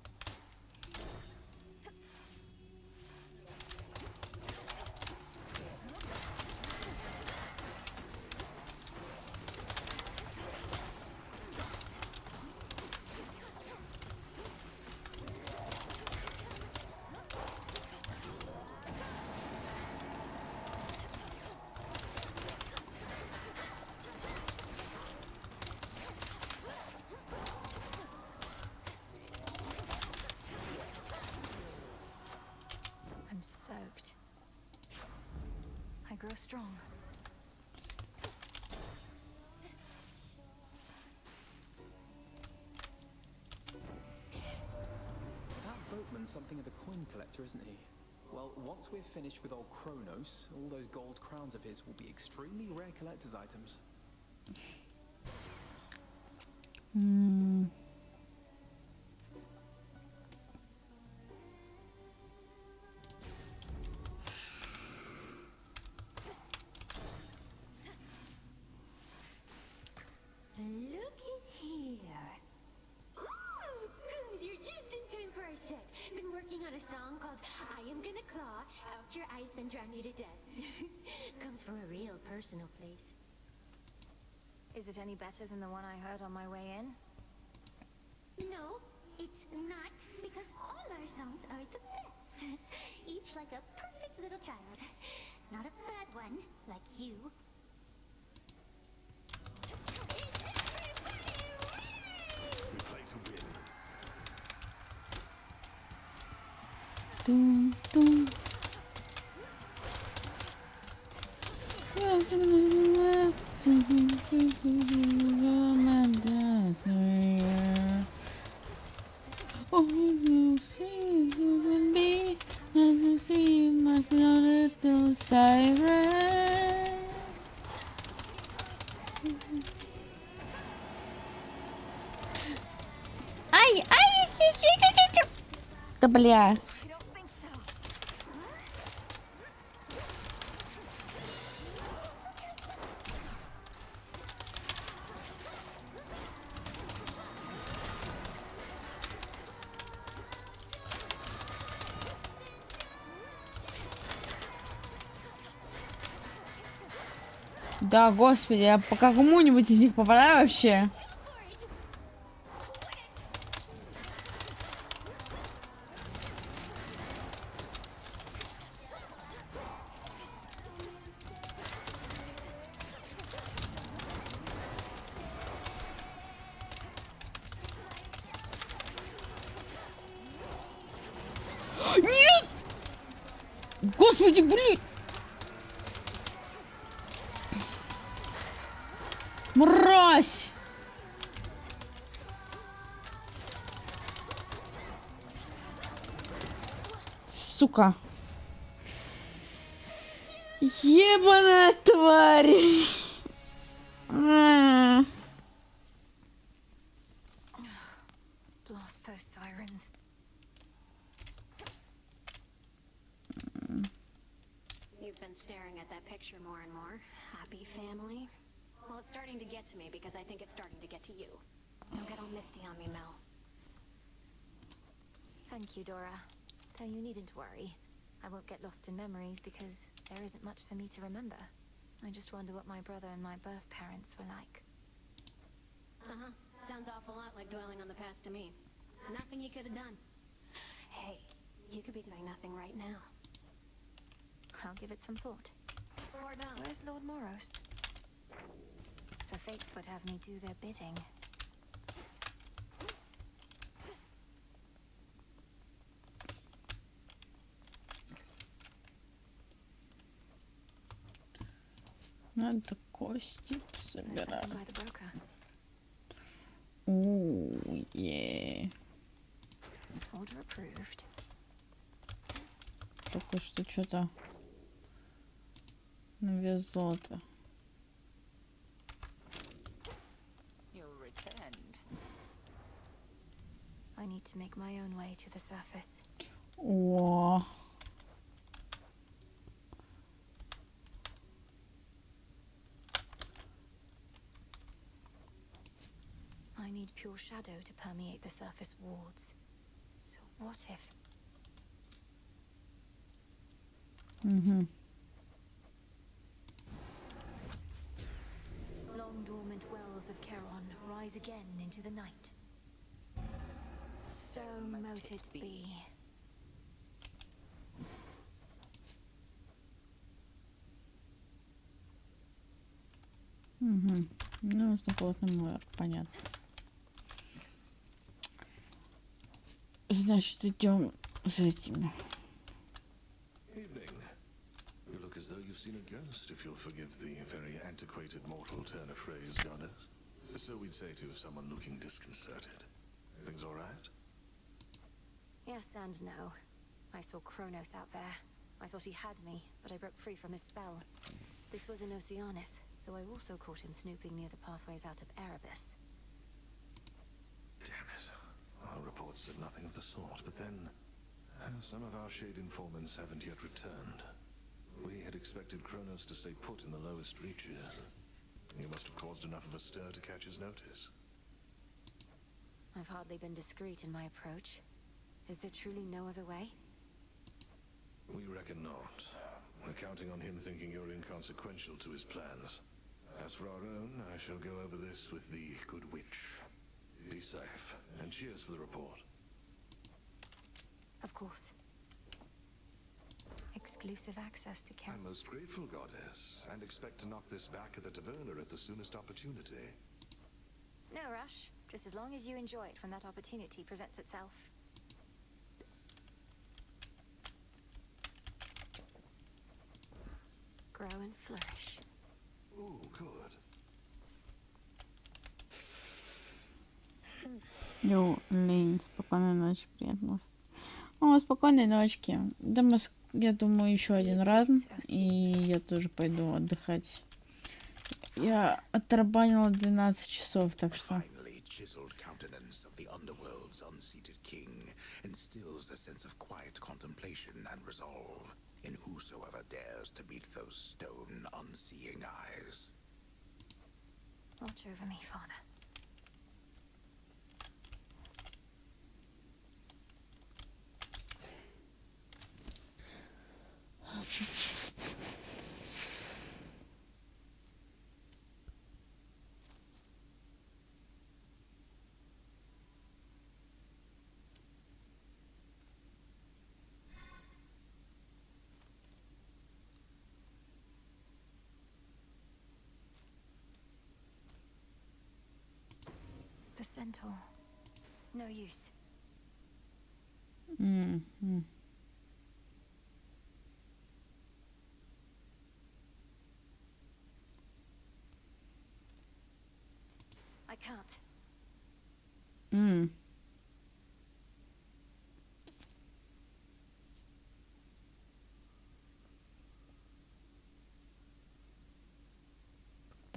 I'm soaked. I grow strong. That boatman's something of a coin collector, isn't he? Well, once we're finished with old Kronos, all those gold crowns of his will be extremely rare collector's items. Looky here. Ooh, you're just in time for our set. Been working on a song called I Am Gonna Claw Out Your Eyes Then Drown You to Death. Comes from a real personal place. Is it any better than the one I heard on my way in? No, it's not, because all our songs are the best. Each like a perfect little child. Not a bad one, like you. We play to win. Dum, dum. Oh, you see, you will be as you see my little siren. Ай, ай, да бля. Да, господи, я по какому-нибудь из них попадаю вообще? Нет! Господи, блин! Мразь! Сука. Ебаная тварь! А. Blast those sirens. You've been staring at that picture more and more. Happy family? Well, it's starting to get to me because I think it's starting to get to you. Don't get all misty on me, Mel. Thank you, Dora. Though you needn't worry. I won't get lost in memories because there isn't much for me to remember. I just wonder what my brother and my birth parents were like. Uh-huh. Sounds awful lot like dwelling on the past to me. Nothing you could have done. Hey, you could be doing nothing right now. I'll give it some thought. Or not. Where's Lord Moros? The fates would have me do their bidding. Надо кости собирать. Something by the broker. Ooh, yeah. Order approved. Только что что-то на вес золота. You'll returned. I need to make my own way to the surface. О. I need pure shadow to permeate the surface wards. So what if... Long dormant wells of Charon rise again into the night. So mote it be. Угу. Ну, нужно плотный мэр, понятно. Значит, идем за этими. Evening. You look as though you've seen a ghost, if you'll forgive the very antiquated mortal turn of phrase, goddess. So we'd say to someone looking disconcerted. Things all right? Yes and no. I saw Kronos out there. I thought he had me, but I broke free from his spell. This was in Oceanus, though I also caught him snooping near the pathways out of Erebus. Damn it. Our reports said nothing of the sort, but then... some of our shade informants haven't yet returned. We had expected Kronos to stay put in the lowest reaches. You must have caused enough of a stir to catch his notice. I've hardly been discreet in my approach. Is there truly no other way? We reckon not. We're counting on him thinking you're inconsequential to his plans. As for our own, I shall go over this with the Good Witch. Be safe, and cheers for the report. Of course. Exclusive access to I'm most grateful, goddess, and expect to knock this back at the taverna at the soonest opportunity. No rush. Just as long as you enjoy it when that opportunity presents itself. Grow and flourish. Ooh, good. Йоу, Лейн, спокойной ночи, приятного. О, спокойной ночки. Да, я думаю, еще один раз, и я тоже пойду отдыхать. Я оттарабанила 12 часов, так что... Chiseled countenance of the underworld's unseated king instills a sense of quiet contemplation and resolve in whosoever dares to meet those stone, unseeing eyes. Watch over me, Father. The centaur. No use. I can't.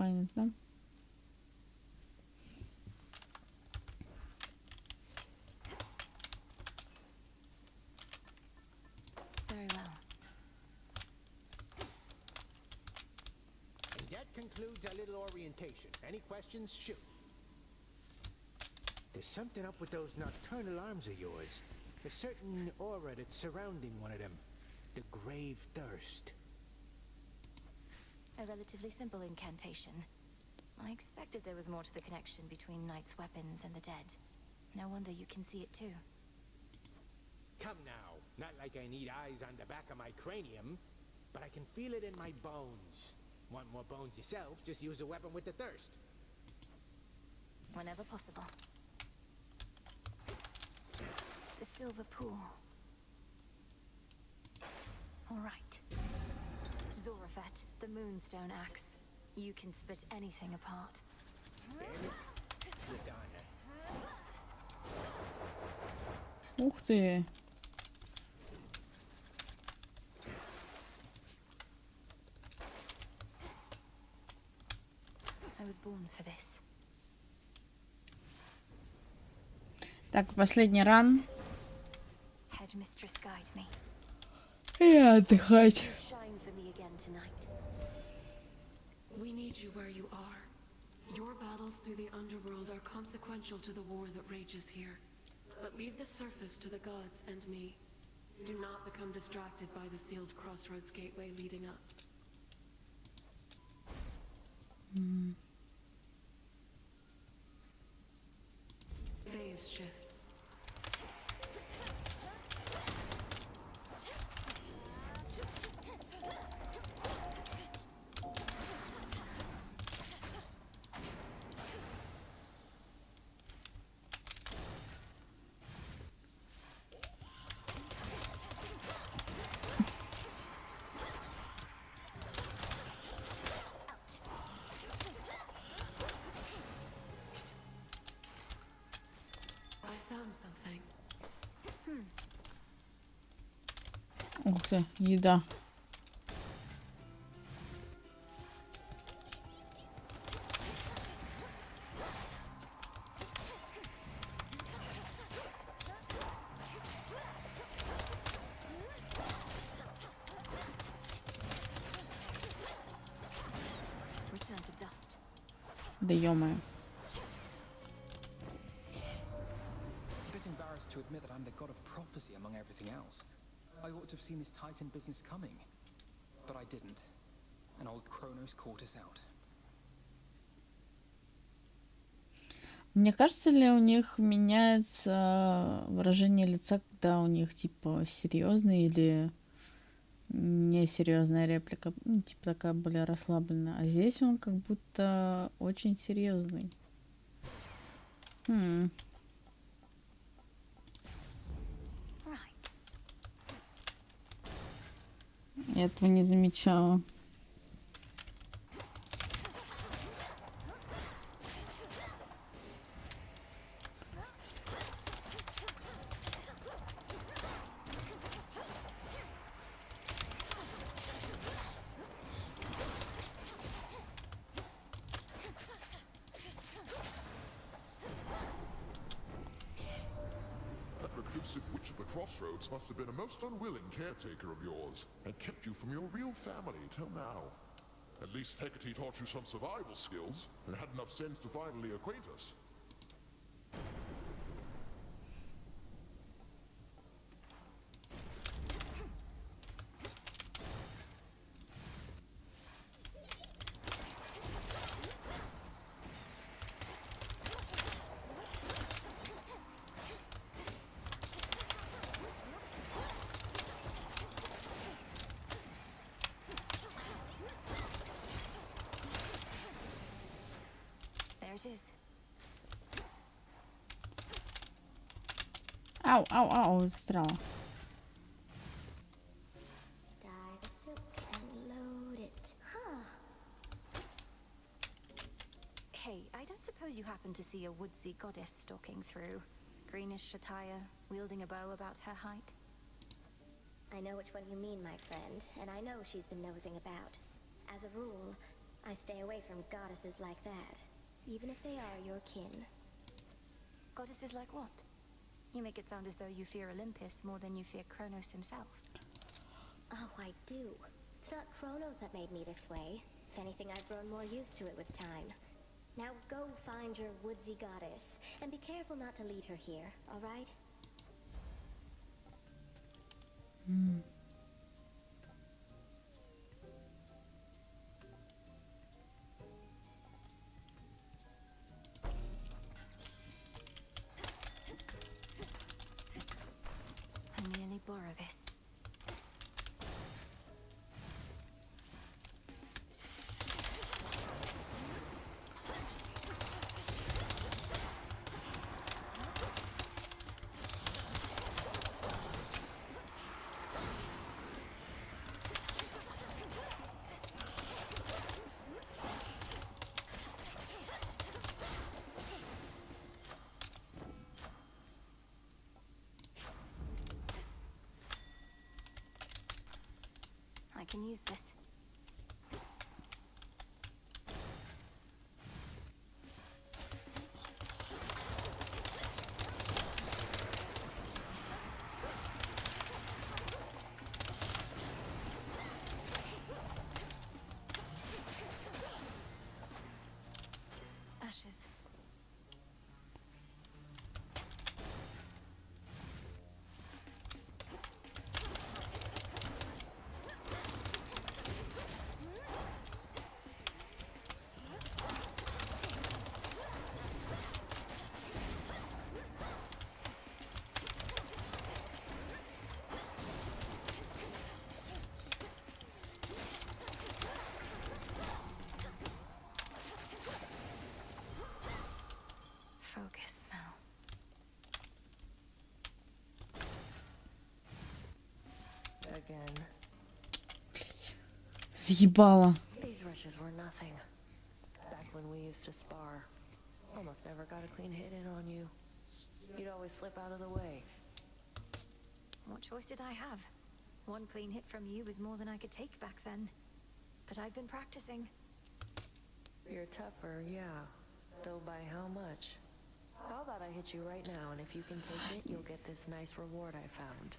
Понятно. Very well. And that concludes our little orientation. Any questions? Shoot. There's something up with those nocturnal arms of yours. A certain aura that's surrounding one of them. The Grave Thirst. A relatively simple incantation. I expected there was more to the connection between Knight's weapons and the dead. No wonder you can see it too. Come now. Not like I need eyes on the back of my cranium, but I can feel it in my bones. Want more bones yourself, just use a weapon with the thirst. Whenever possible. The silver pool. All right. Zorafet, the Moonstone Axe. You can split anything apart. Ух ты. I was born for this. Так, последний ран. Headmistress, guide me. И отдыхать. You shine for me again tonight. We need you where you are. Your battles through the underworld are consequential to the war that rages here. But leave the surface to the gods and me. Do not become distracted by the sealed crossroads gateway leading up. Phase shift. I found something. Ух ты, еда. Return to dust. Да ё-моё. A bit embarrassed to admit that I'm the god of prophecy among everything else. I ought to have seen this Titan business coming. But I didn't. And old Kronos caught us out. Мне кажется ли у них меняется выражение лица, когда у них типа серьезная или несерьезная реплика, ну, типа такая более расслабленная, а здесь он как будто очень серьезный. Я этого не замечала. That reclusive witch at the crossroads must have been a most unwilling caretaker of yours, and kept you from your real family till now. At least Hecate taught you some survival skills, and had enough sense to finally acquaint us. There it is. Ау, ау, ау, застряла. Dye the silk and load it. Huh. Hey, I don't suppose you happen to see a woodsy goddess stalking through. Greenish attire, wielding a bow about her height. I know which one you mean, my friend, and I know she's been nosing about. As a rule, I stay away from goddesses like that, even if they are your kin. Goddesses like what? You make it sound as though you fear Olympus more than you fear Kronos himself. Oh, I do. It's not Kronos that made me this way. If anything, I've grown more used to it with time. Now go find your woodsy goddess, and be careful not to lead her here, alright? I nearly borrow this. I can use this. Ashes. Focus, Mel. Again. Заебала. These wretches were nothing. Back when we used to spar, almost never got a clean hit in on you. You'd always slip out of the way. What choice did I have? One clean hit from you was more than I could take back then. But I've been practicing. You're tougher, yeah. Though by how much? How about I hit you right now, and if you can take it, you'll get this nice reward I found.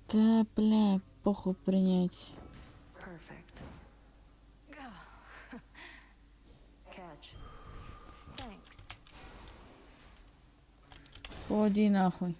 Да, бля, похуй принять. Perfect. Catch. Thanks. Уйди нахуй.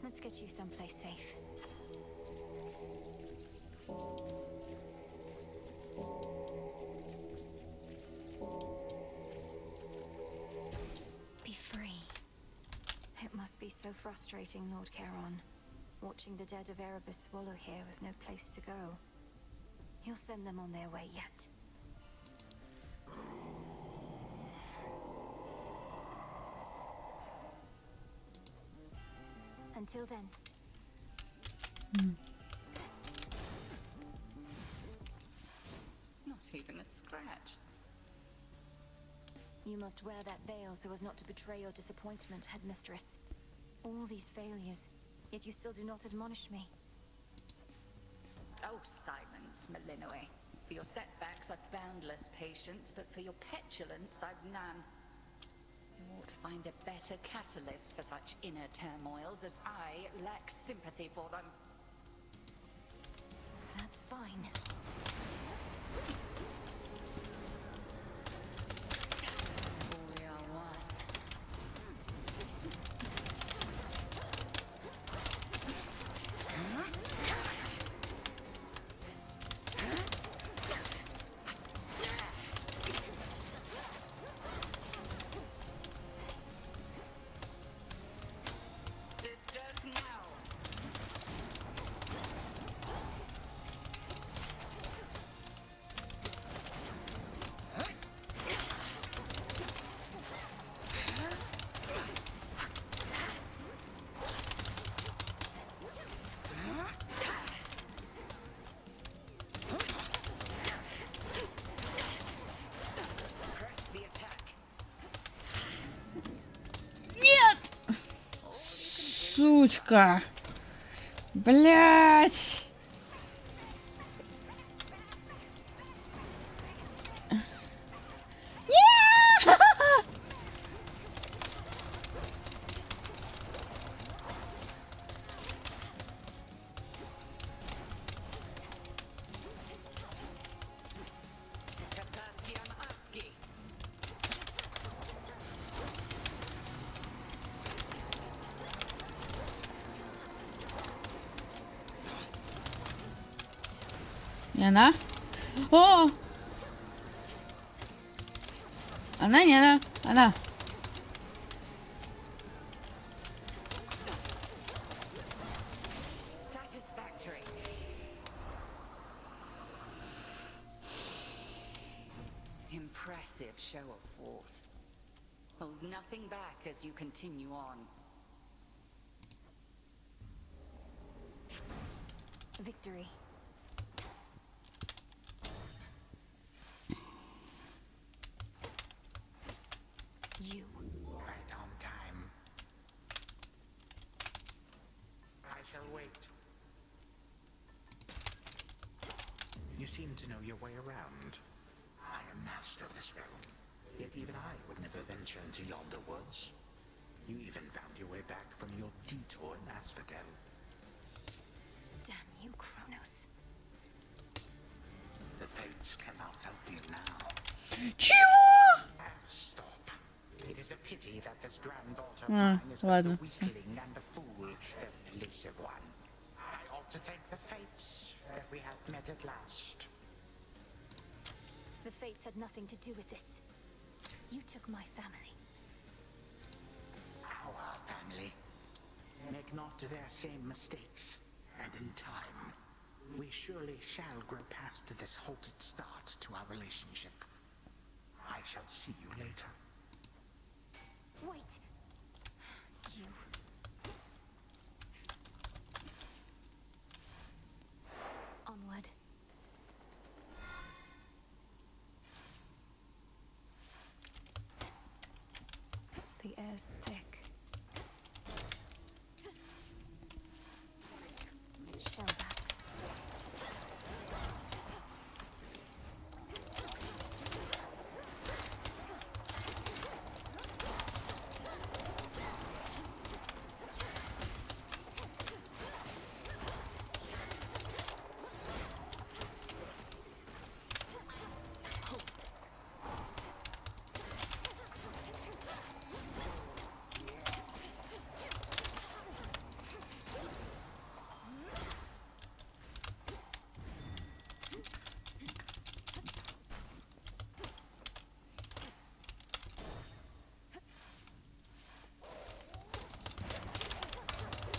Let's get you someplace safe. Be free. It must be so frustrating, Lord Charon, watching the dead of Erebus swallow here with no place to go. You'll send them on their way yet. Until then. Not even a scratch. You must wear that veil so as not to betray your disappointment, Headmistress. All these failures, yet you still do not admonish me. Oh, silence, Malinois. For your setbacks, I've boundless patience, but for your petulance, I've none. You ought to find a better catalyst for such inner turmoils, as I lack sympathy for them. That's fine. We are one. Сучка. Блять. Не она? О! Она, не она. Она. Satisfactory. Impressive show of force. Hold nothing back as you continue on. Victory. You. Right on time. I shall wait. You seem to know your way around. I am master of this realm. Yet even I would never venture into yonder woods. You even found your way back from your detour in Asphodel. Damn you, Kronos. The fates cannot help you now. Чего? Stop. It is a pity that this granddaughter of А, mine is ладно. both the weakling and the fool, the elusive one. I ought to thank the fates that we have met at last. The fates had nothing to do with this. You took my family. Our family. Make not their same mistakes, and in time, we surely shall grow past this halted start to our relationship. I shall see you later. Wait. You. Onward. The air's thick. Shellbacks.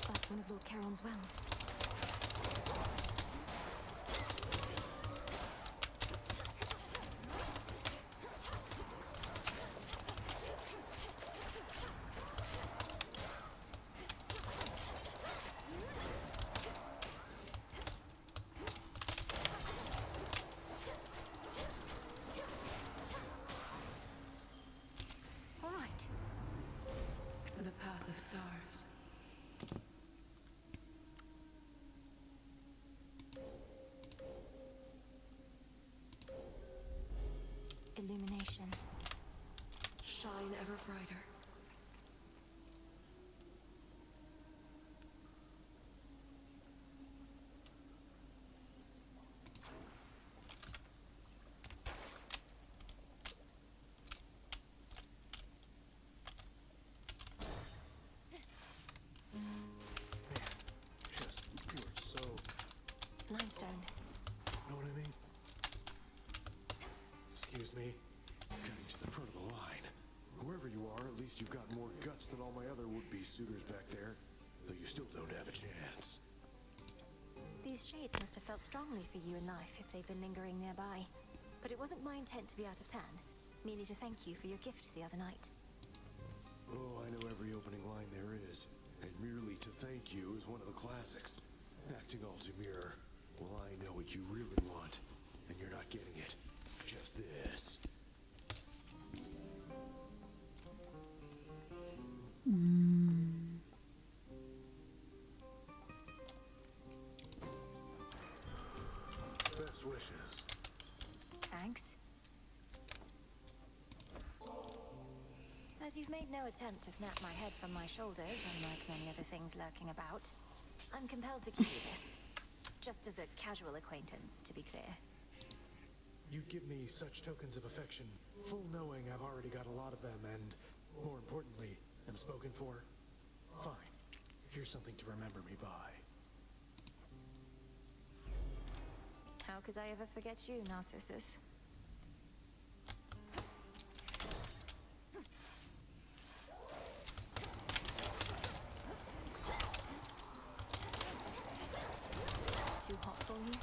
That's one of Lord Charon's wells. All right. The path of stars. Illumination. Shine ever brighter. Just you're so. Limestone. Know what I mean? Excuse me. Getting to the front of the line. Whoever you are, at least you've got more guts than all my other would-be suitors back there. Though you still don't have a chance. These shades must have felt strongly for you in life if they've been lingering nearby. But it wasn't my intent to be out of turn, merely to thank you for your gift the other night. Oh, I know every opening line there is. And merely to thank you is one of the classics. Acting all demure. Well, I know what you really want. And you're not getting it. Just this. wishes. Thanks. As you've made no attempt to snap my head from my shoulders, unlike many other things lurking about, I'm compelled to give you this. Just as a casual acquaintance, to be clear. You give me such tokens of affection, full knowing I've already got a lot of them, and, more importantly, am spoken for. Fine. Here's something to remember me by. How could I ever forget you, Narcissus? Too hot for you?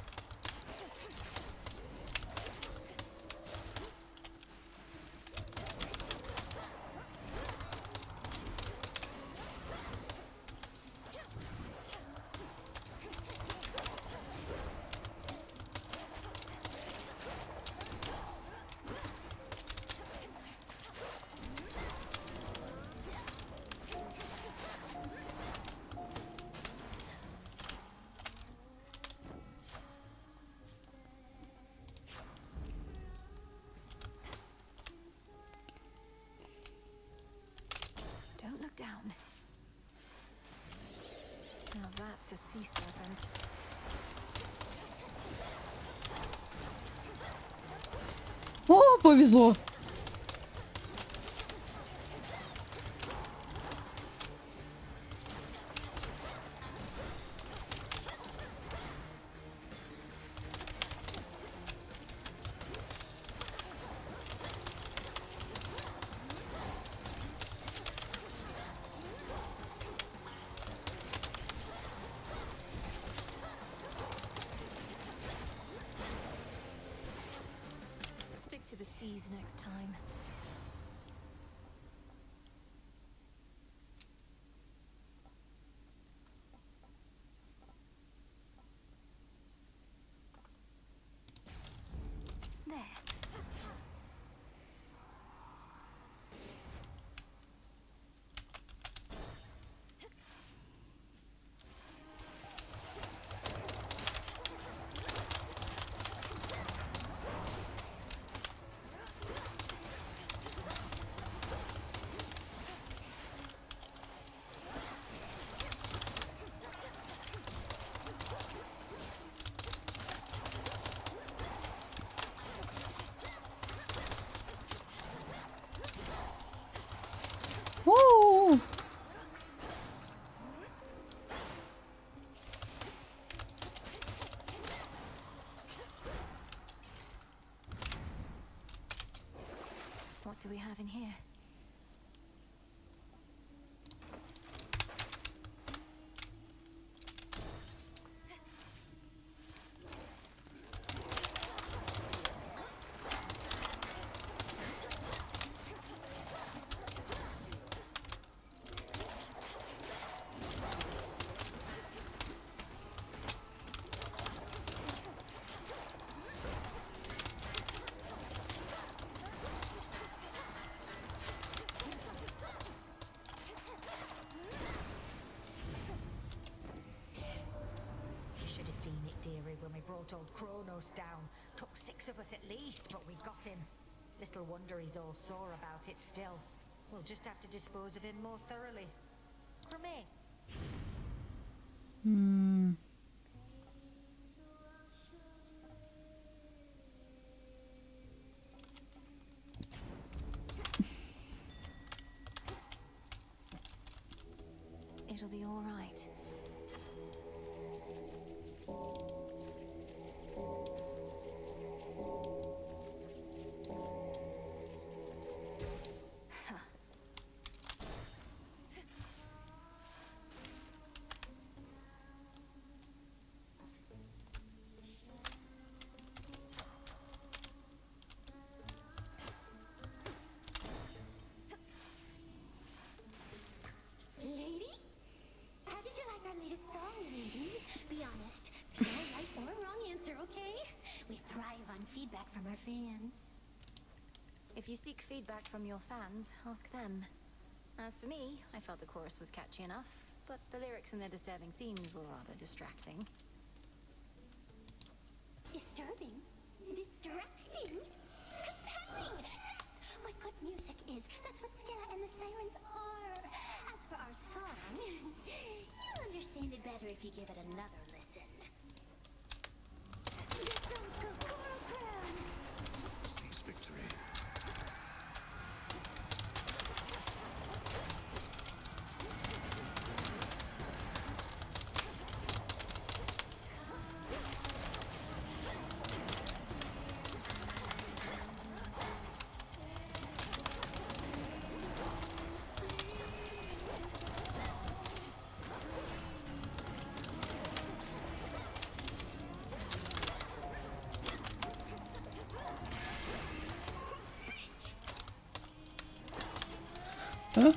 Don't look down. Now that's a sea serpent. О, повезло. Stick to the seas next time. There. Woo! What do we have in here? You should have seen it, dearie, when we brought old Kronos down. Took 6 of us at least, but we got him. Little wonder he's all sore about it still. We'll just have to dispose of him more thoroughly. Creme. Hmm. It'll be all right. Lady? How did you like our latest song, lady? Be honest. There's no right or wrong answer, okay? We thrive on feedback from our fans. If you seek feedback from your fans, ask them. As for me, I felt the chorus was catchy enough, but the lyrics and their disturbing themes were rather distracting. Disturbing? if you give it another listen. Seize victory. Huh?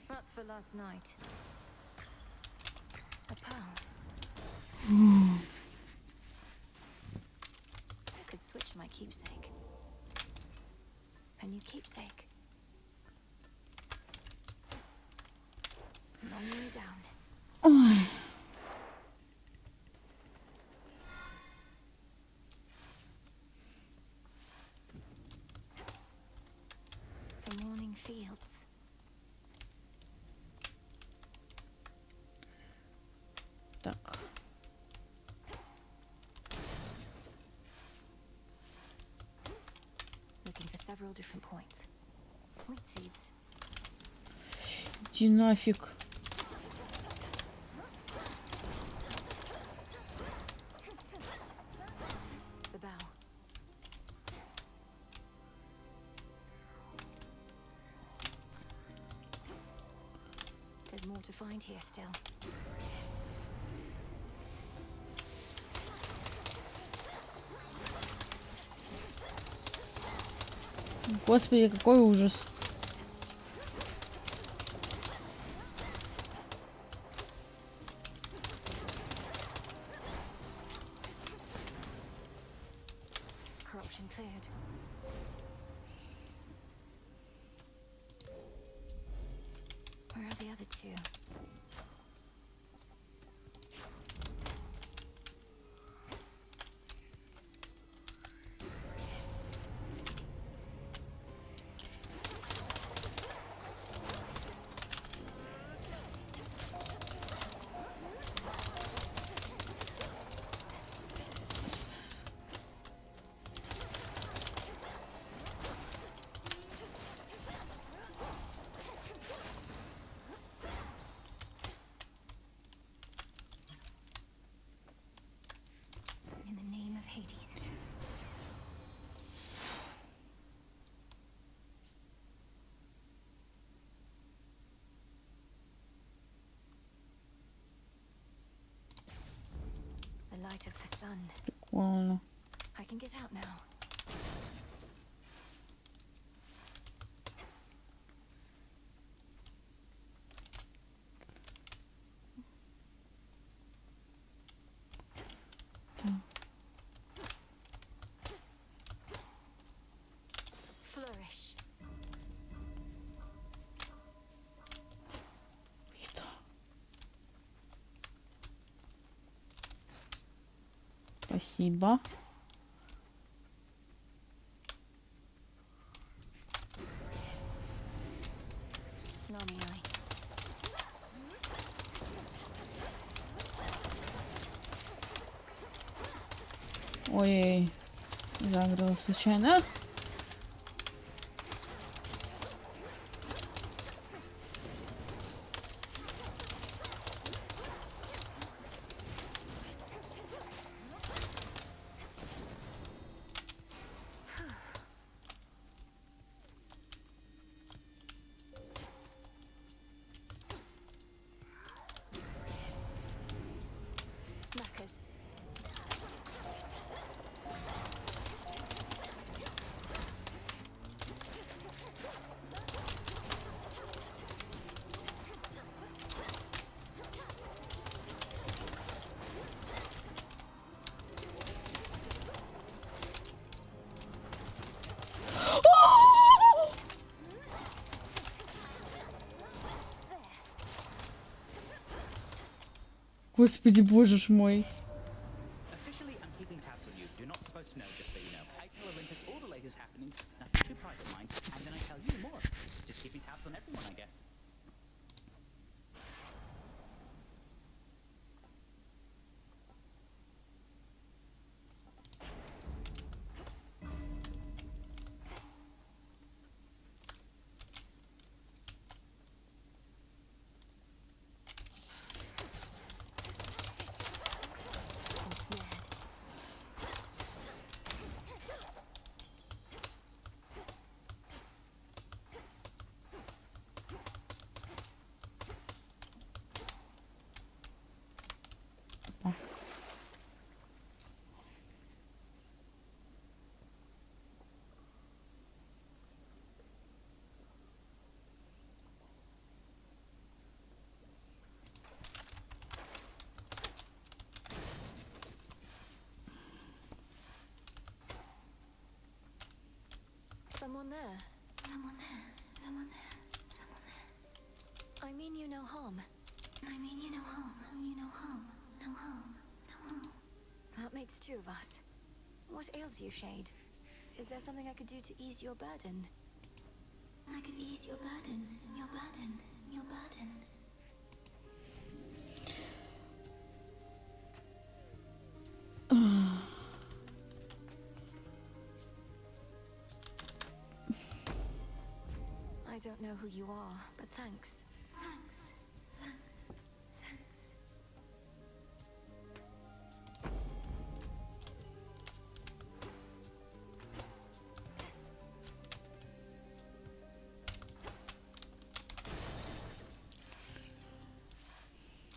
That's for last night. A pearl. I could switch my keepsake. A new keepsake. Long way down. Ой. The morning fields. Так. Looking for several different points. Wheat seeds. Иди нафиг. The bell. There's more to find here still. Господи, какой ужас. Corruption cleared. Where are the other two? light of the sun. Прикольно. I can get out now. Flourish. Спасибо. Nami-eye. Ой, загрела случайно. Smackers. Господи, боже ж мой. Officially, I'm keeping tabs on you. You're not supposed to know, just so you know. I tell Olympus all the latest happenings, nothing too private, mind, and then I tell you more. Just keeping tabs on everyone, I guess. Someone there. Someone there. Someone there. Someone there. I mean you no harm. I mean you no harm. You no harm. No harm. No harm. That makes two of us. What ails you, Shade? Is there something I could do to ease your burden? I could ease your burden. Your burden. Your burden. I don't know who you are, but thanks. Thanks. Thanks. Thanks.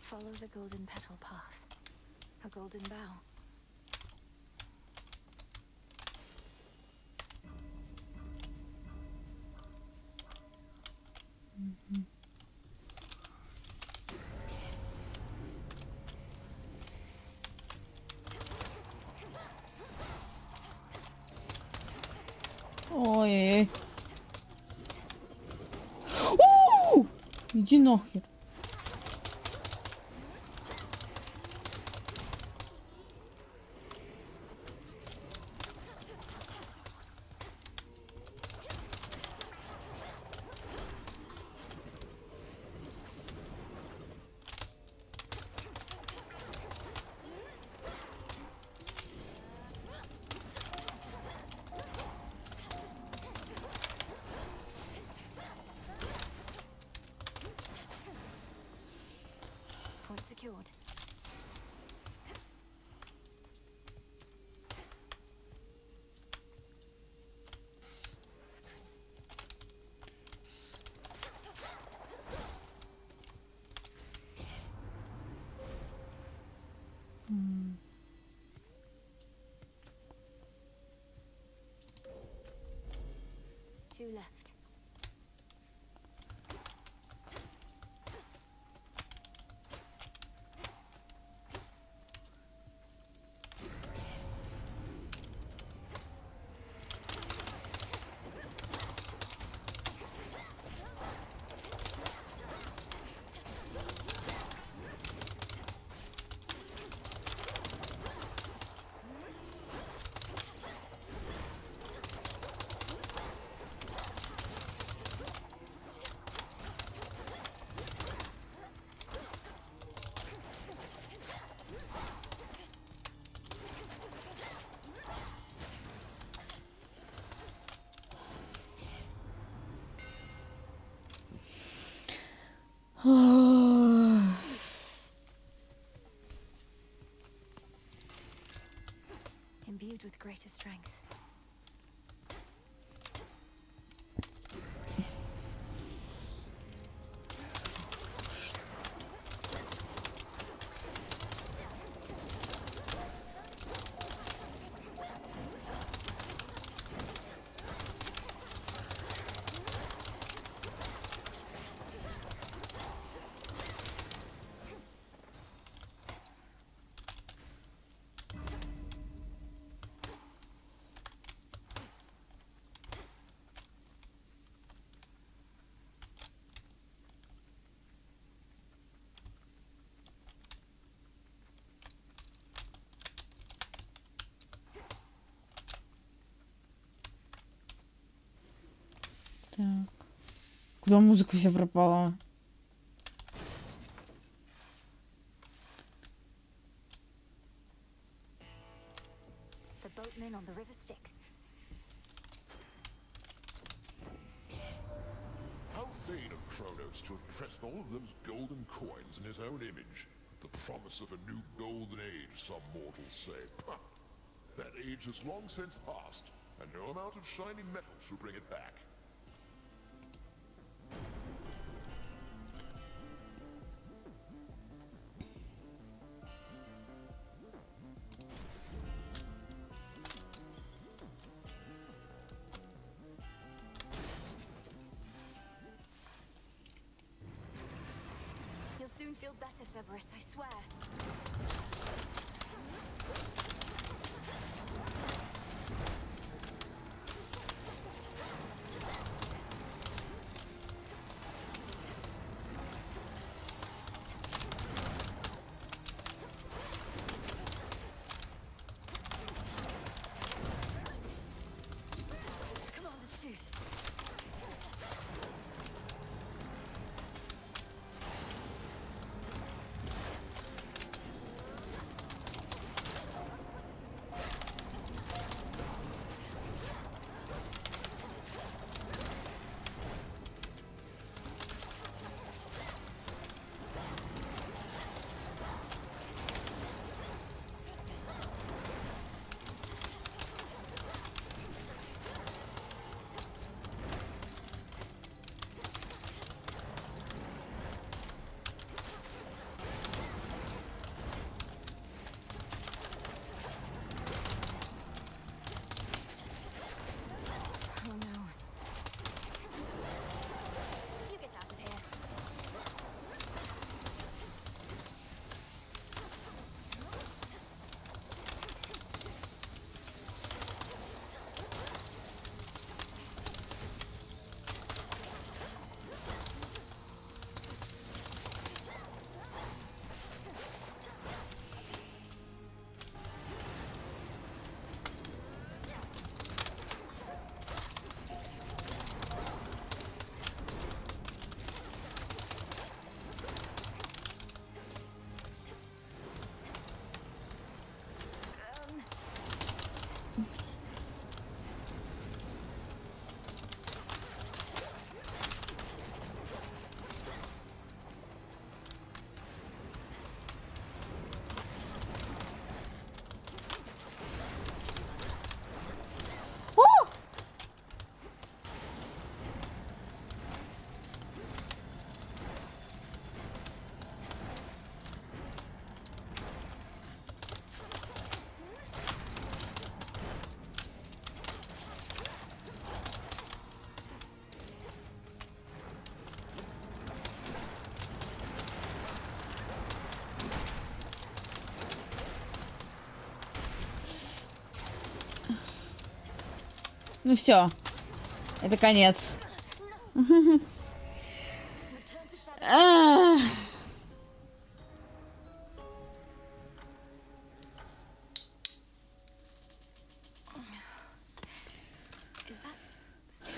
Follow the golden petal path. A golden bough. Ой. Иди нахер. Point secured. 2 left. Imbued with greater strength. Так. Куда музыка вся пропала? The boatman on the river Styx. How vain of Kronos to have pressed all of those golden coins in his own image. The promise of a new golden age, some mortals say. Pah! That age has long since passed, and no amount of shining metal shall bring it back. You'll soon feel better, Cerberus, I swear. Commander's tooth. Ну все, это конец. Is that Sin?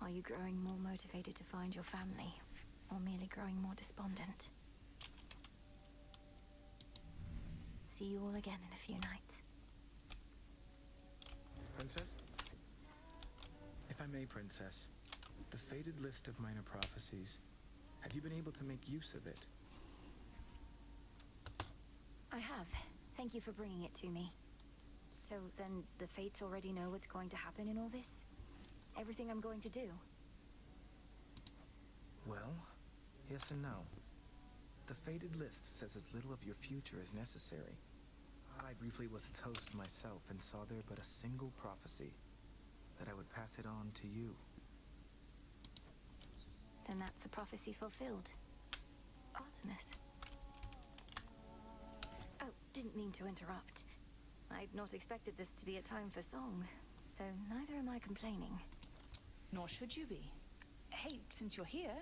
Are you growing more motivated to find your family, or merely growing more despondent? See you all again in a few nights. Princess? If I may, Princess, the faded list of minor prophecies, have you been able to make use of it? I have. Thank you for bringing it to me. So then the Fates already know what's going to happen in all this? Everything I'm going to do? Well, yes and no. The faded list says as little of your future as necessary. I briefly was a toast myself and saw there but a single prophecy, that I would pass it on to you. Then that's a prophecy fulfilled. Artemis. Oh, didn't mean to interrupt. I'd not expected this to be a time for song, though neither am I complaining. Nor should you be. Hey, since you're here,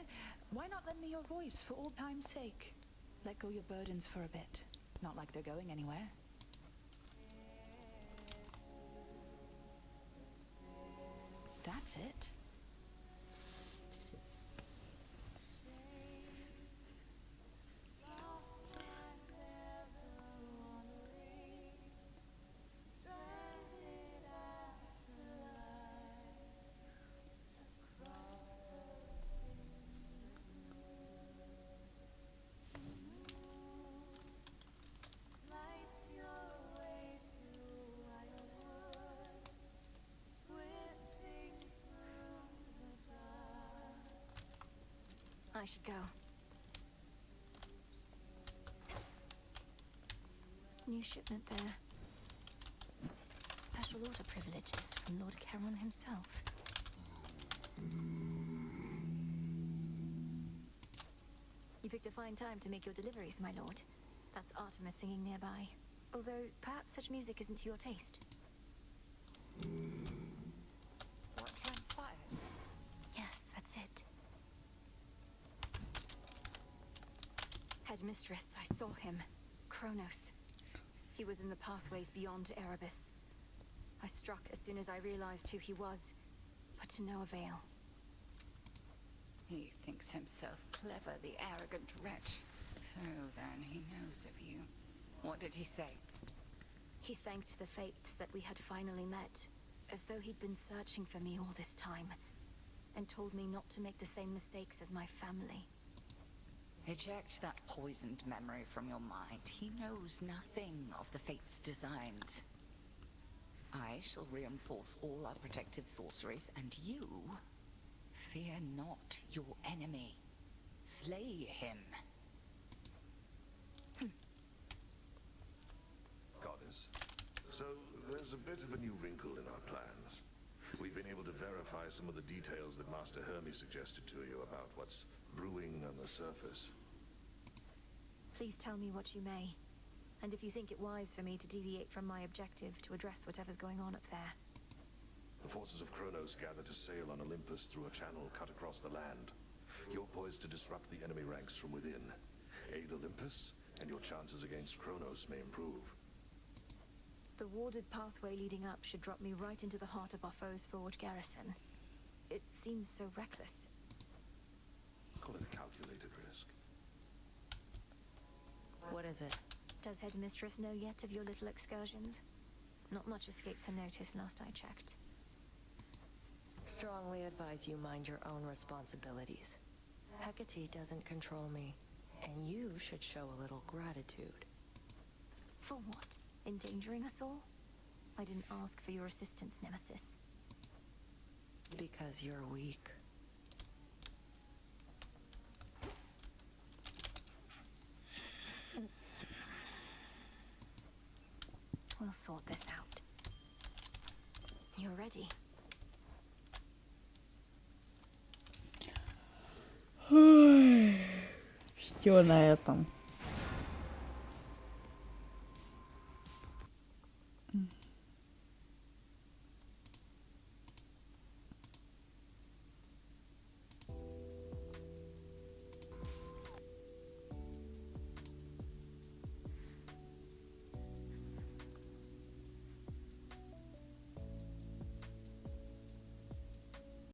why not lend me your voice for old time's sake? Let go your burdens for a bit. Not like they're going anywhere. That's it. I should go. New shipment there. Special order privileges from Lord Charon himself. You picked a fine time to make your deliveries, my lord. That's Artemis singing nearby. Although, perhaps such music isn't to your taste. What transpired? Yes, that's it. Headmistress, I saw him. Kronos. He was in the pathways beyond Erebus. I struck as soon as I realized who he was, but to no avail. He thinks himself clever, the arrogant wretch. So then he knows of you. What did he say? He thanked the fates that we had finally met, as though he'd been searching for me all this time, and told me not to make the same mistakes as my family. Eject that poisoned memory from your mind. He knows nothing of the Fate's designs. I shall reinforce all our protective sorceries, and you... fear not your enemy. Slay him. Goddess. So, there's a bit of a new wrinkle in our plans. We've been able to verify some of the details that Master Hermes suggested to you about what's brewing on the surface. Please tell me what you may, and if you think it wise for me to deviate from my objective to address whatever's going on up there. The forces of Kronos gather to sail on Olympus through a channel cut across the land. You're poised to disrupt the enemy ranks from within. Aid Olympus, and your chances against Kronos may improve. The warded pathway leading up should drop me right into the heart of our foe's forward garrison. It seems so reckless. Call it a calculated risk. What is it? Does Headmistress know yet of your little excursions? Not much escapes her notice last I checked. Strongly advise you mind your own responsibilities. Hecate doesn't control me, and you should show a little gratitude. For what? Endangering us all? I didn't ask for your assistance, Nemesis. Because you're weak. We'll sort this out. You're ready. Все на этом.